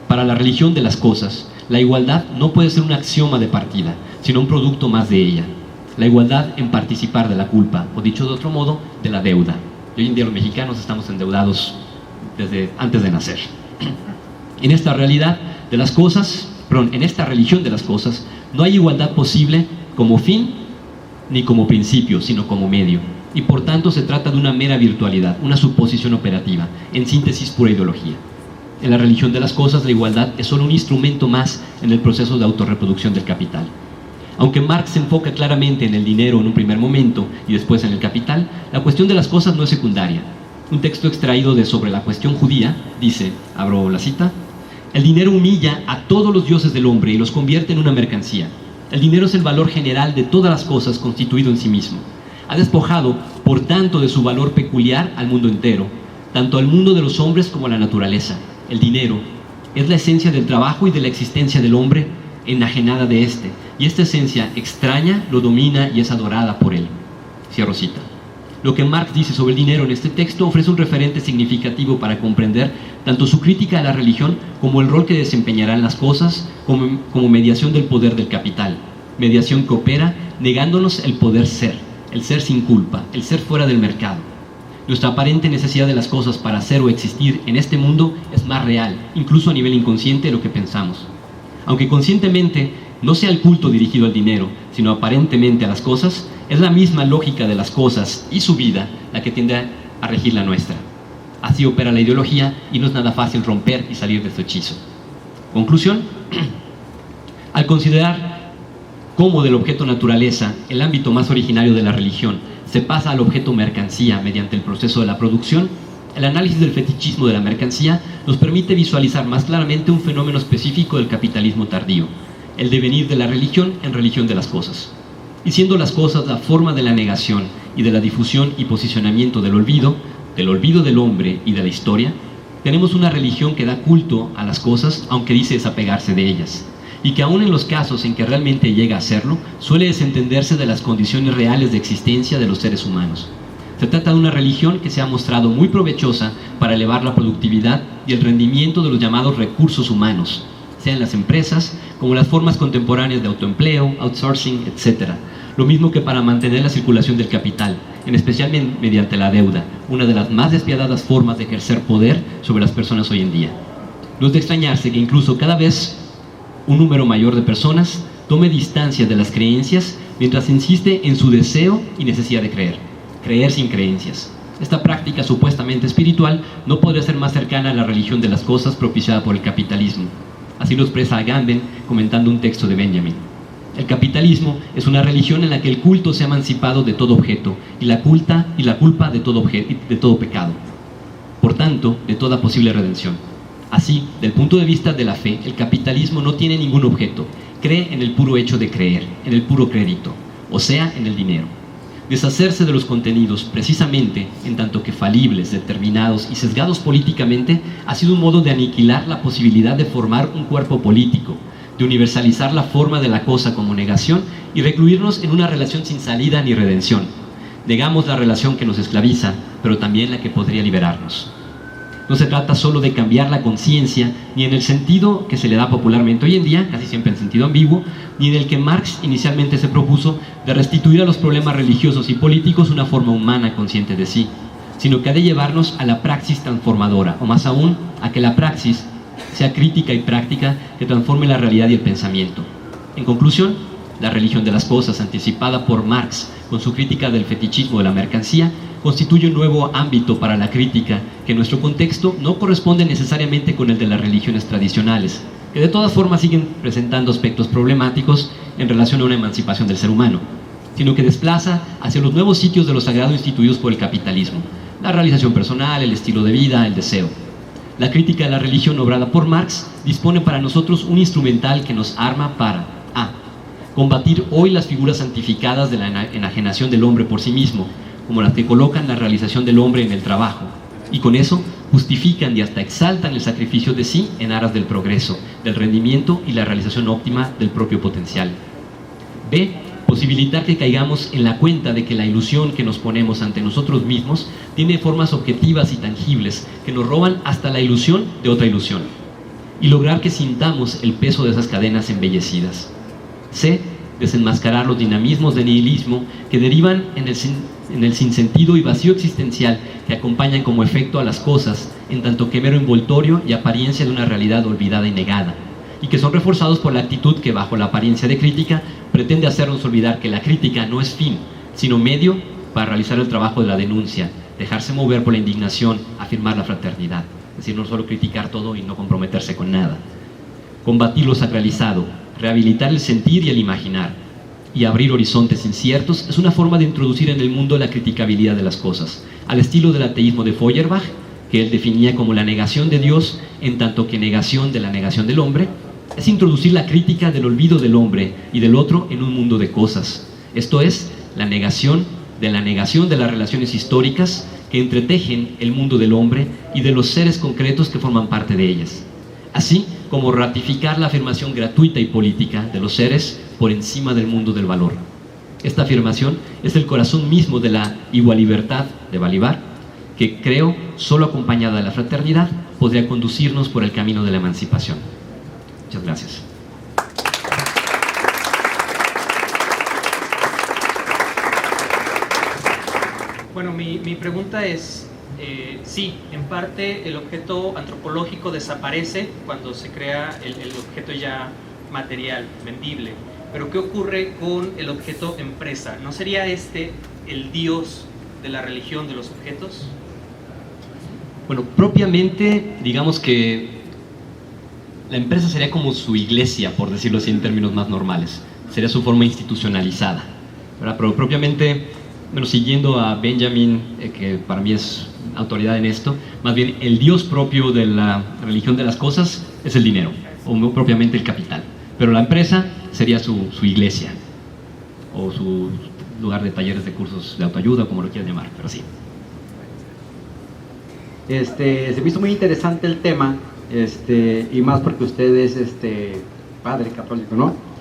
Para la religión de las cosas, la igualdad no puede ser un axioma de partida, sino un producto más de ella. La igualdad en participar de la culpa, o dicho de otro modo, de la deuda. Y hoy en día los mexicanos estamos endeudados desde antes de nacer. En esta realidad de las cosas, en esta religión de las cosas, no hay igualdad posible como fin ni como principio, sino como medio. Y por tanto se trata de una mera virtualidad, una suposición operativa, en síntesis pura ideología. En la religión de las cosas, la igualdad es solo un instrumento más en el proceso de autorreproducción del capital. Aunque Marx se enfoca claramente en el dinero en un primer momento y después en el capital, la cuestión de las cosas no es secundaria. Un texto extraído de Sobre la cuestión judía dice, abro la cita, el dinero humilla a todos los dioses del hombre y los convierte en una mercancía. El dinero es el valor general de todas las cosas constituido en sí mismo. Ha despojado, por tanto, de su valor peculiar al mundo entero, tanto al mundo de los hombres como a la naturaleza. El dinero es la esencia del trabajo y de la existencia del hombre enajenada de éste, y esta esencia extraña, lo domina y es adorada por él. Cierro cita. Lo que Marx dice sobre el dinero en este texto ofrece un referente significativo para comprender tanto su crítica a la religión como el rol que desempeñarán las cosas como mediación del poder del capital, mediación que opera negándonos el poder ser, el ser sin culpa, el ser fuera del mercado. Nuestra aparente necesidad de las cosas para ser o existir en este mundo es más real, incluso a nivel inconsciente, de lo que pensamos. Aunque conscientemente no sea el culto dirigido al dinero, sino aparentemente a las cosas, es la misma lógica de las cosas y su vida la que tiende a regir la nuestra. Así opera la ideología y no es nada fácil romper y salir de este hechizo. Conclusión: al considerar cómo del objeto naturaleza, el ámbito más originario de la religión, se pasa al objeto mercancía mediante el proceso de la producción, el análisis del fetichismo de la mercancía nos permite visualizar más claramente un fenómeno específico del capitalismo tardío, el devenir de la religión en religión de las cosas. Y siendo las cosas la forma de la negación y de la difusión y posicionamiento del olvido del hombre y de la historia, tenemos una religión que da culto a las cosas, aunque dice desapegarse de ellas, y que aún en los casos en que realmente llega a hacerlo, suele desentenderse de las condiciones reales de existencia de los seres humanos. Se trata de una religión que se ha mostrado muy provechosa para elevar la productividad y el rendimiento de los llamados recursos humanos, sean las empresas como las formas contemporáneas de autoempleo, outsourcing, etc. Lo mismo que para mantener la circulación del capital, en especial mediante la deuda, una de las más despiadadas formas de ejercer poder sobre las personas hoy en día. No es de extrañarse que incluso cada vez un número mayor de personas tome distancia de las creencias mientras insiste en su deseo y necesidad de creer sin creencias. Esta práctica supuestamente espiritual no podría ser más cercana a la religión de las cosas propiciada por el capitalismo. Así lo expresa Agamben comentando un texto de Benjamin. El capitalismo es una religión en la que el culto se ha emancipado de todo objeto y la culpa de todo pecado. Por tanto, de toda posible redención. Así, del punto de vista de la fe, el capitalismo no tiene ningún objeto. Cree en el puro hecho de creer, en el puro crédito, o sea, en el dinero. Deshacerse de los contenidos, precisamente, en tanto que falibles, determinados y sesgados políticamente, ha sido un modo de aniquilar la posibilidad de formar un cuerpo político, de universalizar la forma de la cosa como negación y recluirnos en una relación sin salida ni redención. Negamos la relación que nos esclaviza, pero también la que podría liberarnos. No se trata solo de cambiar la conciencia, ni en el sentido que se le da popularmente hoy en día, casi siempre en sentido ambiguo, ni en el que Marx inicialmente se propuso de restituir a los problemas religiosos y políticos una forma humana consciente de sí, sino que ha de llevarnos a la praxis transformadora, o más aún, a que la praxis sea crítica y práctica que transforme la realidad y el pensamiento. En conclusión, la religión de las cosas, anticipada por Marx con su crítica del fetichismo de la mercancía, constituye un nuevo ámbito para la crítica que en nuestro contexto no corresponde necesariamente con el de las religiones tradicionales, que de todas formas siguen presentando aspectos problemáticos en relación a una emancipación del ser humano, sino que desplaza hacia los nuevos sitios de lo sagrado instituidos por el capitalismo, la realización personal, el estilo de vida, el deseo. La crítica a la religión obrada por Marx dispone para nosotros un instrumental que nos arma para a. Combatir hoy las figuras santificadas de la enajenación del hombre por sí mismo, como las que colocan la realización del hombre en el trabajo, y con eso justifican y hasta exaltan el sacrificio de sí en aras del progreso, del rendimiento y la realización óptima del propio potencial. B. Posibilitar que caigamos en la cuenta de que la ilusión que nos ponemos ante nosotros mismos tiene formas objetivas y tangibles que nos roban hasta la ilusión de otra ilusión, y lograr que sintamos el peso de esas cadenas embellecidas. C. Desenmascarar los dinamismos de nihilismo que derivan en el sinsentido y vacío existencial que acompañan como efecto a las cosas, en tanto que mero envoltorio y apariencia de una realidad olvidada y negada, y que son reforzados por la actitud que, bajo la apariencia de crítica, pretende hacernos olvidar que la crítica no es fin, sino medio para realizar el trabajo de la denuncia, dejarse mover por la indignación, afirmar la fraternidad, es decir, no solo criticar todo y no comprometerse con nada. Combatir lo sacralizado, rehabilitar el sentir y el imaginar, y abrir horizontes inciertos es una forma de introducir en el mundo la criticabilidad de las cosas, al estilo del ateísmo de Feuerbach, que él definía como la negación de Dios en tanto que negación de la negación del hombre. Es introducir la crítica del olvido del hombre y del otro en un mundo de cosas, esto es, la negación de las relaciones históricas que entretejen el mundo del hombre y de los seres concretos que forman parte de ellas. Así, como ratificar la afirmación gratuita y política de los seres por encima del mundo del valor. Esta afirmación es el corazón mismo de la igual libertad de Balibar, que creo, solo acompañada de la fraternidad, podría conducirnos por el camino de la emancipación. Muchas gracias. Bueno, mi pregunta es, sí, en parte el objeto antropológico desaparece cuando se crea el objeto ya material, vendible, pero ¿qué ocurre con el objeto empresa? ¿No sería este el Dios de la religión de los objetos? Bueno, propiamente, digamos que la empresa sería como su iglesia, por decirlo así en términos más normales. Sería su forma institucionalizada, ¿verdad? Pero propiamente, bueno, siguiendo a Benjamin, que para mí es autoridad en esto, más bien el Dios propio de la religión de las cosas es el dinero, o no propiamente el capital. Pero la empresa sería su iglesia, o su lugar de talleres de cursos de autoayuda, como lo quieran llamar, pero sí. Se me hizo muy interesante el tema, y más porque usted es padre católico, ¿no?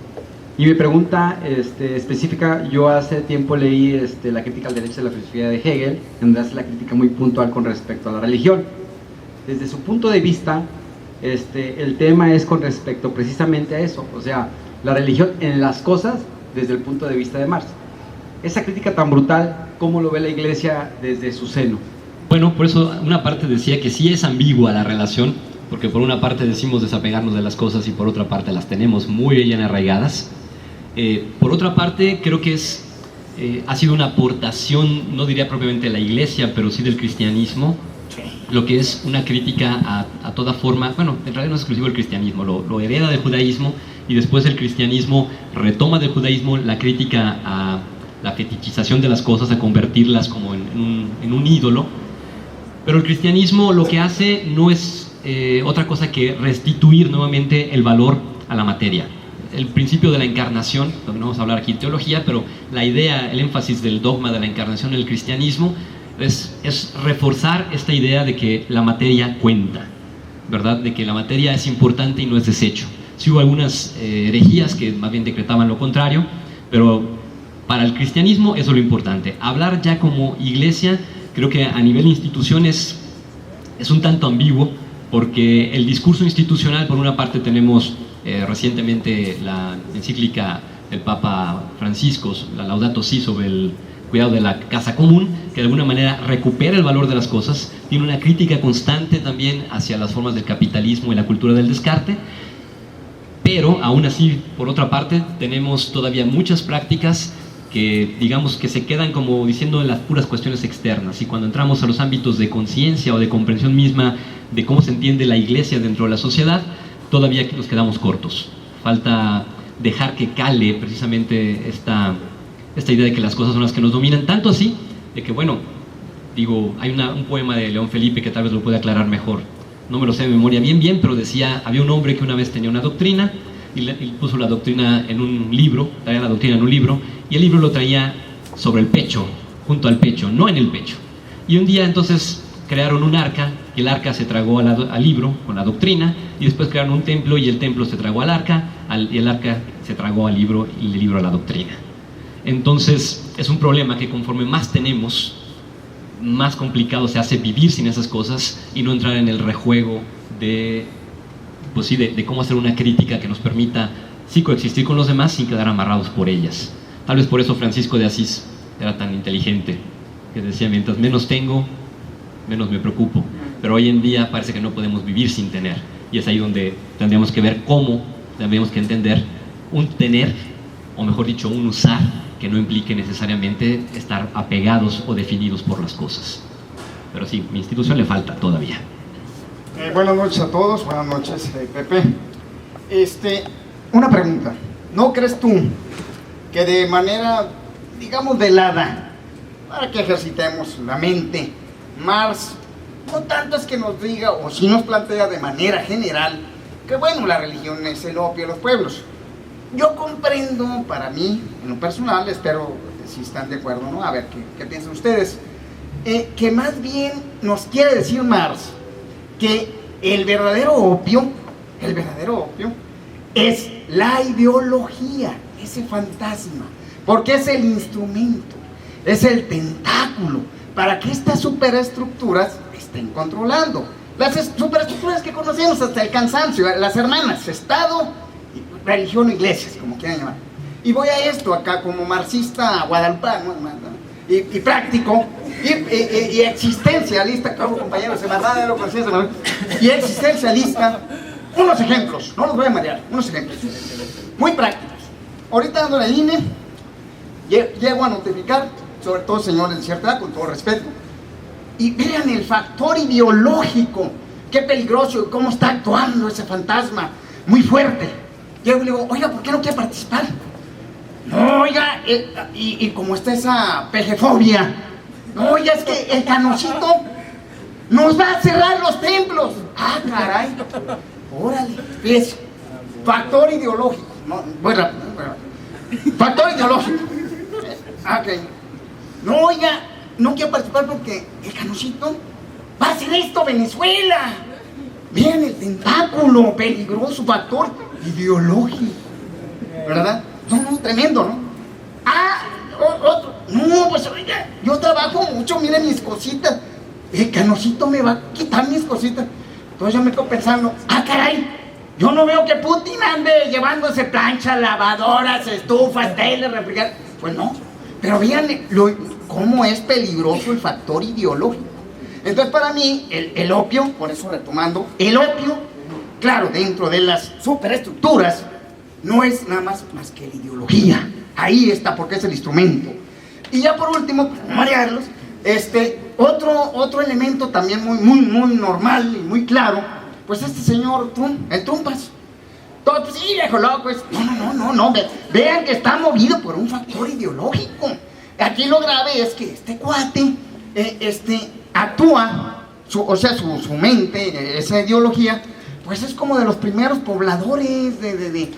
Y mi pregunta específica, yo hace tiempo leí la crítica al derecho de la filosofía de Hegel, donde hace la crítica muy puntual con respecto a la religión. Desde su punto de vista, el tema es con respecto precisamente a eso, o sea, la religión en las cosas desde el punto de vista de Marx. Esa crítica tan brutal, ¿cómo lo ve la Iglesia desde su seno? Bueno, por eso una parte decía que sí es ambigua la relación, porque por una parte decimos desapegarnos de las cosas y por otra parte las tenemos muy bien arraigadas. Por otra parte, creo que ha sido una aportación, no diría propiamente de la Iglesia, pero sí del cristianismo, lo que es una crítica a toda forma, bueno, en realidad no es exclusivo del cristianismo, lo hereda del judaísmo, y después el cristianismo retoma del judaísmo la crítica a la fetichización de las cosas, a convertirlas como en un ídolo. Pero el cristianismo lo que hace no es otra cosa que restituir nuevamente el valor a la materia. El principio de la encarnación, no vamos a hablar aquí de teología, pero la idea, el énfasis del dogma de la encarnación en el cristianismo es reforzar esta idea de que la materia cuenta, ¿verdad? De que la materia es importante y no es desecho. Sí hubo algunas herejías que más bien decretaban lo contrario, pero para el cristianismo eso es lo importante. Hablar ya como iglesia, creo que a nivel instituciones es un tanto ambiguo, porque el discurso institucional, por una parte tenemos recientemente la encíclica del Papa Francisco, la Laudato Si, sobre el cuidado de la casa común, que de alguna manera recupera el valor de las cosas, tiene una crítica constante también hacia las formas del capitalismo y la cultura del descarte, pero aún así, por otra parte, tenemos todavía muchas prácticas que digamos que se quedan como diciendo en las puras cuestiones externas, y cuando entramos a los ámbitos de conciencia o de comprensión misma de cómo se entiende la iglesia dentro de la sociedad, todavía nos quedamos cortos. Falta dejar que cale precisamente esta idea de que las cosas son las que nos dominan, tanto así de que, bueno, digo, hay un poema de León Felipe que tal vez lo puede aclarar mejor, no me lo sé de memoria bien, pero decía, había un hombre que una vez tenía una doctrina y puso la doctrina en un libro, traía la doctrina en un libro, y el libro lo traía sobre el pecho, junto al pecho, no en el pecho. Y un día entonces crearon un arca, y el arca se tragó al libro con la doctrina, y después crearon un templo y el templo se tragó al arca, y el arca se tragó al libro y el libro a la doctrina. Entonces es un problema que conforme más tenemos, más complicado se hace vivir sin esas cosas y no entrar en el rejuego de cómo hacer una crítica que nos permita sí coexistir con los demás sin quedar amarrados por ellas. Tal vez por eso Francisco de Asís era tan inteligente, que decía, mientras menos tengo, menos me preocupo. Pero hoy en día parece que no podemos vivir sin tener, y es ahí donde tendríamos que ver cómo, tendríamos que entender un tener, o mejor dicho, un usar, que no implique necesariamente estar apegados o definidos por las cosas. Pero sí, mi institución le falta todavía. Buenas noches a todos, buenas noches, Pepe. Una pregunta, ¿no crees tú que de manera, digamos, velada, para que ejercitemos la mente, Marx no tanto es que nos diga, o si nos plantea de manera general, que bueno, la religión es el opio de los pueblos? Yo comprendo, para mí, en lo personal, espero si están de acuerdo, ¿no? A ver, ¿qué piensan ustedes? Que más bien nos quiere decir Marx que el verdadero opio el verdadero opio, es la ideología, ese fantasma, porque es el instrumento, es el tentáculo para que estas superestructuras estén controlando. Las superestructuras que conocemos hasta el cansancio, las hermanas, Estado, religión o iglesias, como quieran llamar. Y voy a esto acá como marxista guadalupano, y práctico, y existencialista, como compañeros, y existencialista. Unos ejemplos, no los voy a marear, unos ejemplos muy prácticos. Ahorita ando en el INE, llego a notificar, sobre todo señores de cierta edad, con todo respeto, y vean el factor ideológico, qué peligroso, cómo está actuando ese fantasma, muy fuerte. Llego y le digo, oiga, ¿por qué no quiere participar? No, oiga, y como está esa pejefobia, no, oiga, es que el Canoncito nos va a cerrar los templos. Ah, caray, órale, es factor ideológico, no, bueno, factor ideológico. Ok, no, oiga, no quiero participar porque el Canoncito va a hacer esto, Venezuela. Vean el tentáculo peligroso, factor ideológico, ¿verdad? No, tremendo, ¿no? Ah, otro. No, pues oiga, yo trabajo mucho, miren mis cositas. El Canoncito me va a quitar mis cositas. Entonces yo me quedo pensando, ah, caray, yo no veo que Putin ande llevándose planchas, lavadoras, estufas, tele, refrigerador. Pues no, pero vean cómo es peligroso el factor ideológico. Entonces para mí, el opio, por eso retomando, el opio, claro, dentro de las superestructuras, no es nada más que la ideología. Ahí está, porque es el instrumento. Y ya por último, para marearlos, otro elemento también muy normal y muy claro, pues este señor Trump, el Trumpas. Todo, pues sí, viejo loco, no, vean que está movido por un factor ideológico. Aquí lo grave es que este cuate, actúa, su mente, esa ideología, pues es como de los primeros pobladores de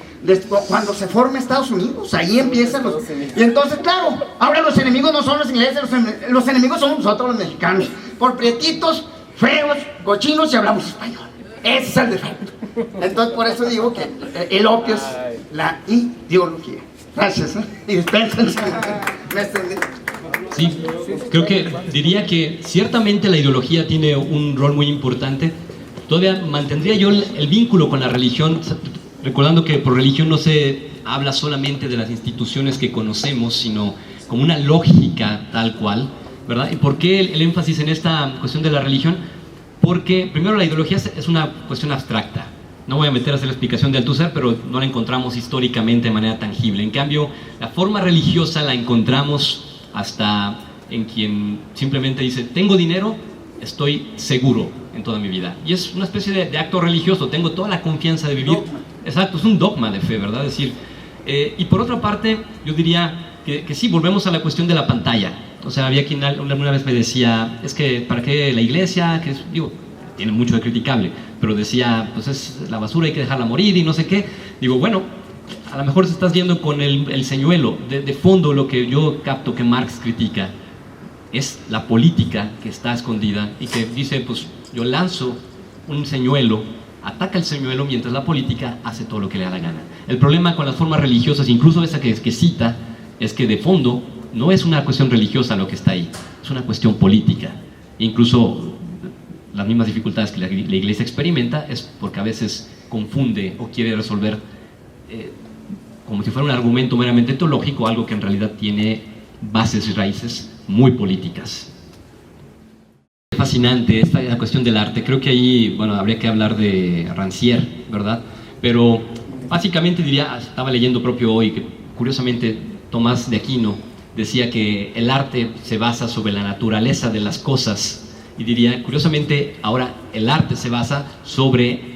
cuando se forma Estados Unidos. Ahí empiezan los... Y entonces, claro, ahora los enemigos no son los ingleses, los enemigos somos nosotros los mexicanos, por prietitos, feos, cochinos y hablamos español. Ese es el defecto. Entonces, por eso digo que el opio es la ideología. Gracias, y dispénsense. Me extendí. Sí, creo que diría que ciertamente la ideología tiene un rol muy importante. Todavía mantendría yo el vínculo con la religión, recordando que por religión no se habla solamente de las instituciones que conocemos, sino como una lógica tal cual, ¿verdad? ¿Y por qué el énfasis en esta cuestión de la religión? Porque primero la ideología es una cuestión abstracta. No voy a meter a hacer la explicación de Althusser, pero no la encontramos históricamente de manera tangible. En cambio, la forma religiosa la encontramos hasta en quien simplemente dice, tengo dinero, estoy seguro en toda mi vida. Y es una especie de acto religioso, tengo toda la confianza de vivir. Dogma. Exacto, es un dogma de fe, ¿verdad? Es decir, y por otra parte, yo diría que sí, volvemos a la cuestión de la pantalla. O sea, había quien alguna vez me decía, es que ¿para qué la iglesia? Que es, digo, tiene mucho de criticable, pero decía, pues es la basura, hay que dejarla morir y no sé qué. Digo, bueno, a lo mejor se estás yendo con el señuelo. De fondo, lo que yo capto que Marx critica es la política que está escondida y que dice, pues yo lanzo un señuelo, ataca el señuelo mientras la política hace todo lo que le da la gana. El problema con las formas religiosas, incluso esa que cita, es que de fondo no es una cuestión religiosa lo que está ahí, es una cuestión política. Incluso las mismas dificultades que la iglesia experimenta es porque a veces confunde o quiere resolver como si fuera un argumento meramente teológico, algo que en realidad tiene bases y raíces muy políticas. Es fascinante esta cuestión del arte. Creo que ahí, bueno, habría que hablar de Rancière, ¿verdad? Pero básicamente diría, estaba leyendo propio hoy, que curiosamente Tomás de Aquino decía que el arte se basa sobre la naturaleza de las cosas, y diría, curiosamente, ahora el arte se basa sobre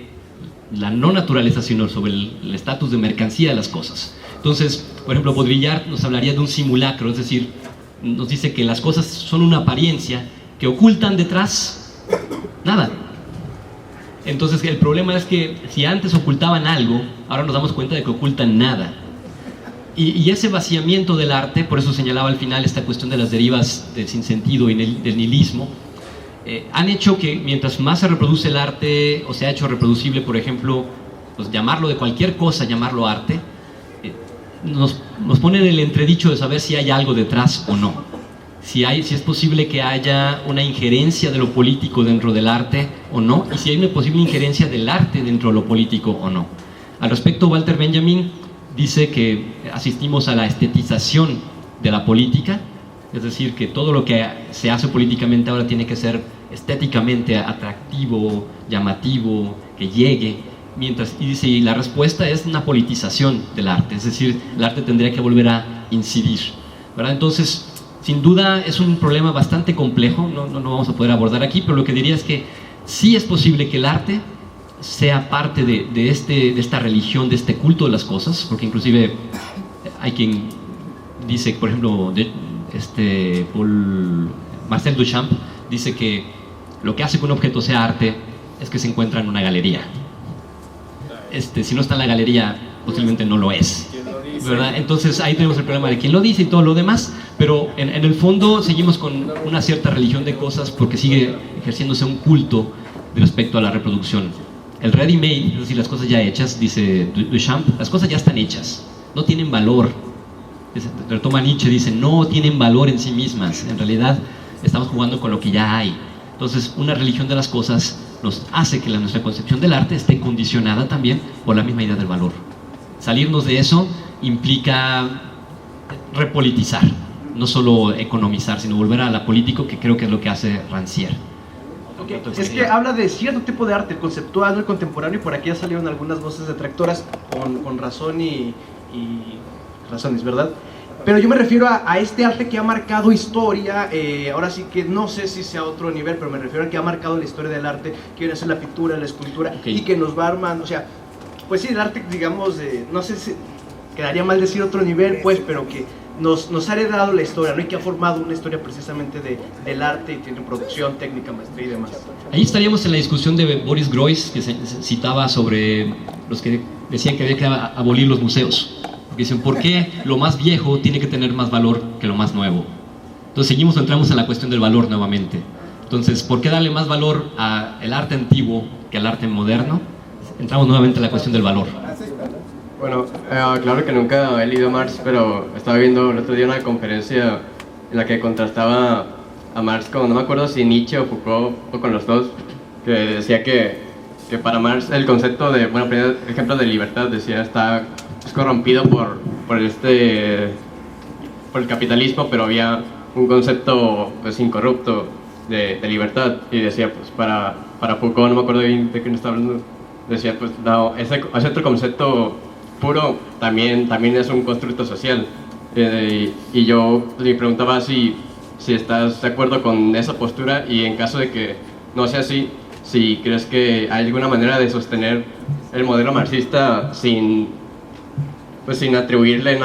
la no naturaleza, sino sobre el estatus de mercancía de las cosas. Entonces, por ejemplo, Baudrillard nos hablaría de un simulacro, es decir, nos dice que las cosas son una apariencia que ocultan detrás nada. Entonces, el problema es que si antes ocultaban algo, ahora nos damos cuenta de que ocultan nada. Y ese vaciamiento del arte, por eso señalaba al final esta cuestión de las derivas del sinsentido y del nihilismo, han hecho que mientras más se reproduce el arte, o se ha hecho reproducible, por ejemplo, pues llamarlo de cualquier cosa, llamarlo arte, nos pone en el entredicho de saber si hay algo detrás o no. Si es posible que haya una injerencia de lo político dentro del arte o no, y si hay una posible injerencia del arte dentro de lo político o no. Al respecto, Walter Benjamin dice que asistimos a la estetización de la política, es decir, que todo lo que se hace políticamente ahora tiene que ser estéticamente atractivo, llamativo, que llegue, y la respuesta es una politización del arte, es decir, el arte tendría que volver a incidir, ¿verdad? Entonces, sin duda es un problema bastante complejo, no vamos a poder abordar aquí, pero lo que diría es que sí es posible que el arte sea parte de esta religión, de este culto de las cosas, porque inclusive hay quien dice, por ejemplo, Marcel Duchamp dice que lo que hace que un objeto sea arte es que se encuentra en una galería. Si no está en la galería, posiblemente no lo es, ¿verdad? Entonces ahí tenemos el problema de quién lo dice y todo lo demás, pero en el fondo seguimos con una cierta religión de cosas porque sigue ejerciéndose un culto respecto a la reproducción. El ready-made, es decir, las cosas ya hechas, dice Duchamp, las cosas ya están hechas, no tienen valor. Retoma Nietzsche, dice, no tienen valor en sí mismas, en realidad estamos jugando con lo que ya hay. Entonces, una religión de las cosas nos hace que nuestra concepción del arte esté condicionada también por la misma idea del valor. Salirnos de eso implica repolitizar, no solo economizar, sino volver a la política, que creo que es lo que hace Rancière. Okay. Es que habla de cierto tipo de arte, el conceptual, no el contemporáneo, y por aquí ya salieron algunas voces detractoras con razón y razones, ¿verdad? Pero yo me refiero a este arte que ha marcado historia, ahora sí que no sé si sea otro nivel, pero me refiero a que ha marcado la historia del arte, que viene a ser la pintura, la escultura, y que nos va armando, o sea, pues sí, el arte, digamos, no sé si quedaría mal decir otro nivel, pues, pero que nos ha heredado la historia, ¿no? Y que ha formado una historia precisamente del arte, y tiene producción, técnica, maestría y demás. Ahí estaríamos en la discusión de Boris Groys, que se citaba sobre los que decían que había que abolir los museos. Dicen, ¿por qué lo más viejo tiene que tener más valor que lo más nuevo? Entonces entramos en la cuestión del valor nuevamente. Entonces, ¿por qué darle más valor al arte antiguo que al arte moderno? Entramos nuevamente en la cuestión del valor. Bueno, claro que nunca he leído Marx, pero estaba viendo el otro día una conferencia en la que contrastaba a Marx con, no me acuerdo si Nietzsche o Foucault o con los dos, que decía que para Marx el concepto de, bueno, primer ejemplo de libertad, decía, está corrompido por el capitalismo, pero había un concepto pues incorrupto de libertad, y decía, pues para Foucault, no me acuerdo bien de quién estaba hablando, decía, pues no, ese otro concepto puro también es un constructo social, y yo le preguntaba si estás de acuerdo con esa postura, y en caso de que no sea así, si crees que hay alguna manera de sostener el modelo marxista sin atribuirle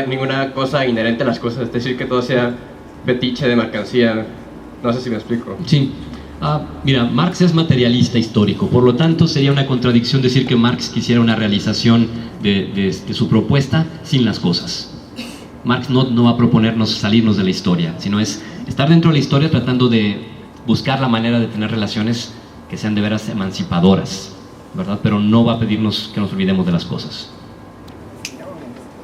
ninguna cosa inherente a las cosas, es decir, que todo sea fetiche de mercancía. No sé si me explico. Sí. Mira, Marx es materialista histórico, por lo tanto sería una contradicción decir que Marx quisiera una realización de su propuesta sin las cosas. Marx no va a proponernos salirnos de la historia, sino es estar dentro de la historia tratando de buscar la manera de tener relaciones que sean de veras emancipadoras, ¿verdad? Pero no va a pedirnos que nos olvidemos de las cosas.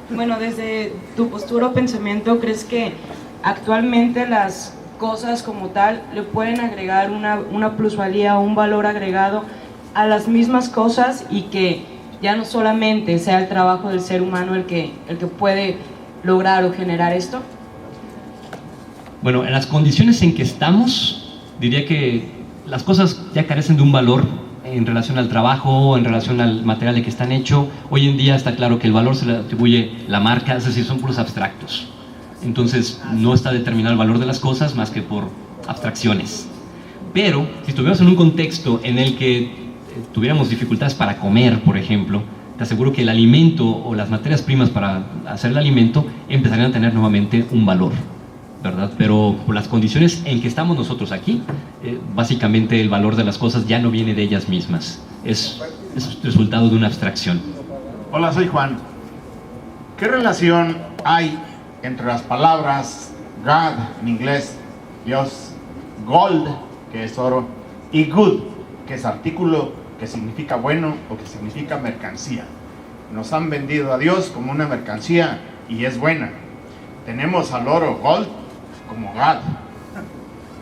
Bueno, desde tu postura o pensamiento, ¿crees que actualmente las cosas como tal le pueden agregar una plusvalía o un valor agregado a las mismas cosas, y que ya no solamente sea el trabajo del ser humano el que puede lograr o generar esto? Bueno, en las condiciones en que estamos, diría que las cosas ya carecen de un valor en relación al trabajo, en relación al material de que están hechos. Hoy en día está claro que el valor se le atribuye la marca, es decir, son puros abstractos. Entonces no está determinado el valor de las cosas más que por abstracciones. Pero si estuviéramos en un contexto en el que tuviéramos dificultades para comer, por ejemplo, te aseguro que el alimento o las materias primas para hacer el alimento empezarían a tener nuevamente un valor, ¿verdad? Pero por las condiciones en que estamos nosotros aquí, básicamente el valor de las cosas ya no viene de ellas mismas, es resultado de una abstracción. Hola, soy Juan. ¿Qué relación hay entre las palabras God en inglés, Dios, gold, que es oro, y good, que es artículo que significa bueno o que significa mercancía. Nos han vendido a Dios como una mercancía y es buena. Tenemos al oro gold como God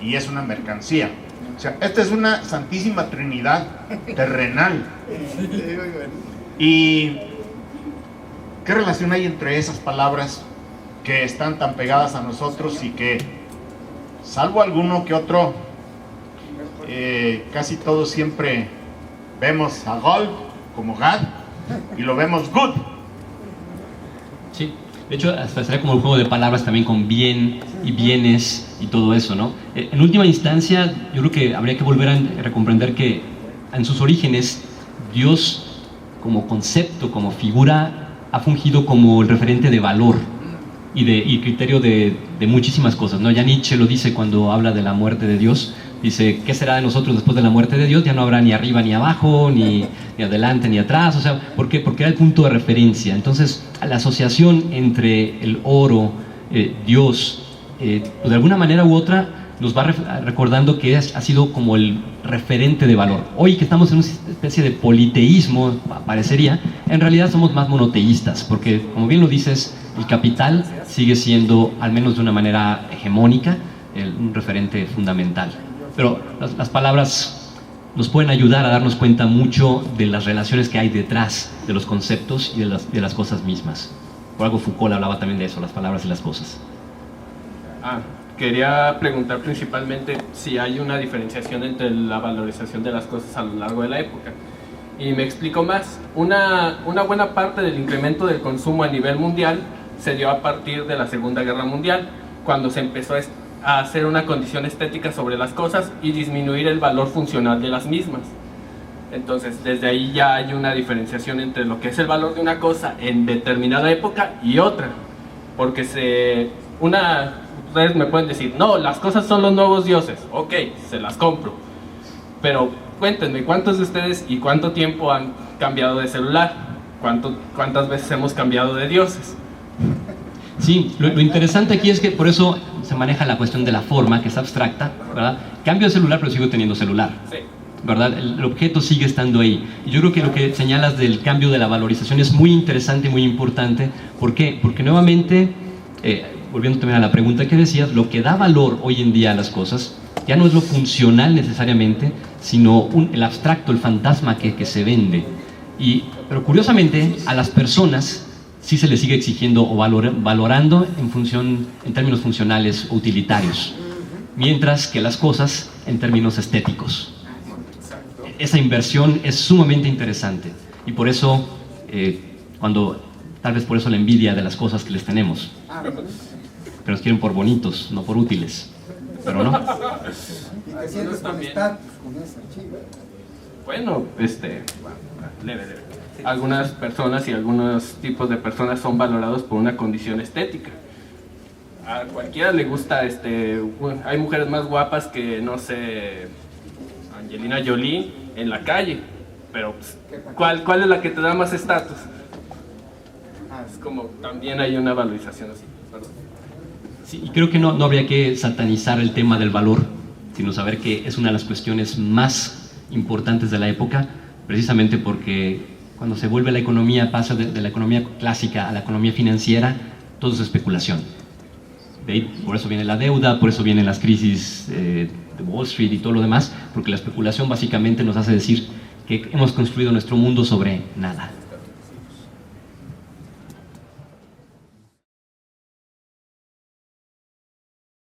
y es una mercancía. O sea, esta es una santísima trinidad terrenal. ¿Y qué relación hay entre esas palabras que están tan pegadas a nosotros y que, salvo alguno que otro, casi todos siempre vemos a God como God y lo vemos good? Sí, de hecho hasta sería como un juego de palabras también con bien y bienes y todo eso, ¿no? En última instancia, yo creo que habría que volver a recomprender que en sus orígenes Dios como concepto, como figura, ha fungido como el referente de valor y criterio de muchísimas cosas, ¿no? Ya Nietzsche lo dice cuando habla de la muerte de Dios. Dice, ¿qué será de nosotros después de la muerte de Dios? Ya no habrá ni arriba ni abajo, ni adelante ni atrás. O sea, ¿por qué? Porque era el punto de referencia. Entonces, la asociación entre el oro, Dios, pues de alguna manera u otra, nos va recordando que ha sido como el referente de valor. Hoy que estamos en una especie de politeísmo, parecería, en realidad somos más monoteístas, porque, como bien lo dices, el capital sigue siendo, al menos de una manera hegemónica, un referente fundamental. Pero las palabras nos pueden ayudar a darnos cuenta mucho de las relaciones que hay detrás de los conceptos y de las cosas mismas. Por algo Foucault hablaba también de eso, las palabras y las cosas. Quería preguntar principalmente si hay una diferenciación entre la valorización de las cosas a lo largo de la época. Y me explico más. Una buena parte del incremento del consumo a nivel mundial se dio a partir de la Segunda Guerra Mundial, cuando se empezó a hacer una condición estética sobre las cosas y disminuir el valor funcional de las mismas. Entonces, desde ahí ya hay una diferenciación entre lo que es el valor de una cosa en determinada época y otra. Porque ustedes me pueden decir, no, las cosas son los nuevos dioses. Ok, se las compro. Pero cuéntenme, ¿cuántos de ustedes y cuánto tiempo han cambiado de celular? ¿Cuántas veces hemos cambiado de dioses? Sí, lo interesante aquí es que por eso se maneja la cuestión de la forma, que es abstracta, ¿verdad? Cambio de celular, pero sigo teniendo celular, sí, ¿verdad? El objeto sigue estando ahí. Y yo creo que lo que señalas del cambio de la valorización es muy interesante y muy importante. ¿Por qué? Porque nuevamente, volviendo también a la pregunta que decías, lo que da valor hoy en día a las cosas ya no es lo funcional necesariamente, sino el abstracto, el fantasma que se vende. Pero curiosamente, a las personas sí se les sigue exigiendo o valorando en términos funcionales o utilitarios, mientras que las cosas en términos estéticos. Esa inversión es sumamente interesante y por eso, tal vez por eso la envidia de las cosas que les tenemos, que nos quieren por bonitos, no por útiles, pero no. ¿Y te sientes con estatus con esa chica? Bueno, leve. Algunas personas y algunos tipos de personas son valorados por una condición estética. A cualquiera le gusta, hay mujeres más guapas que, no sé, Angelina Jolie en la calle, pero pues, ¿cuál es la que te da más estatus? Es como, también hay una valorización así, perdón. Sí, y creo que no habría que satanizar el tema del valor, sino saber que es una de las cuestiones más importantes de la época, precisamente porque cuando se vuelve la economía, pasa de la economía clásica a la economía financiera, todo es especulación. De ahí, por eso viene la deuda, por eso vienen las crisis de Wall Street y todo lo demás, porque la especulación básicamente nos hace decir que hemos construido nuestro mundo sobre nada.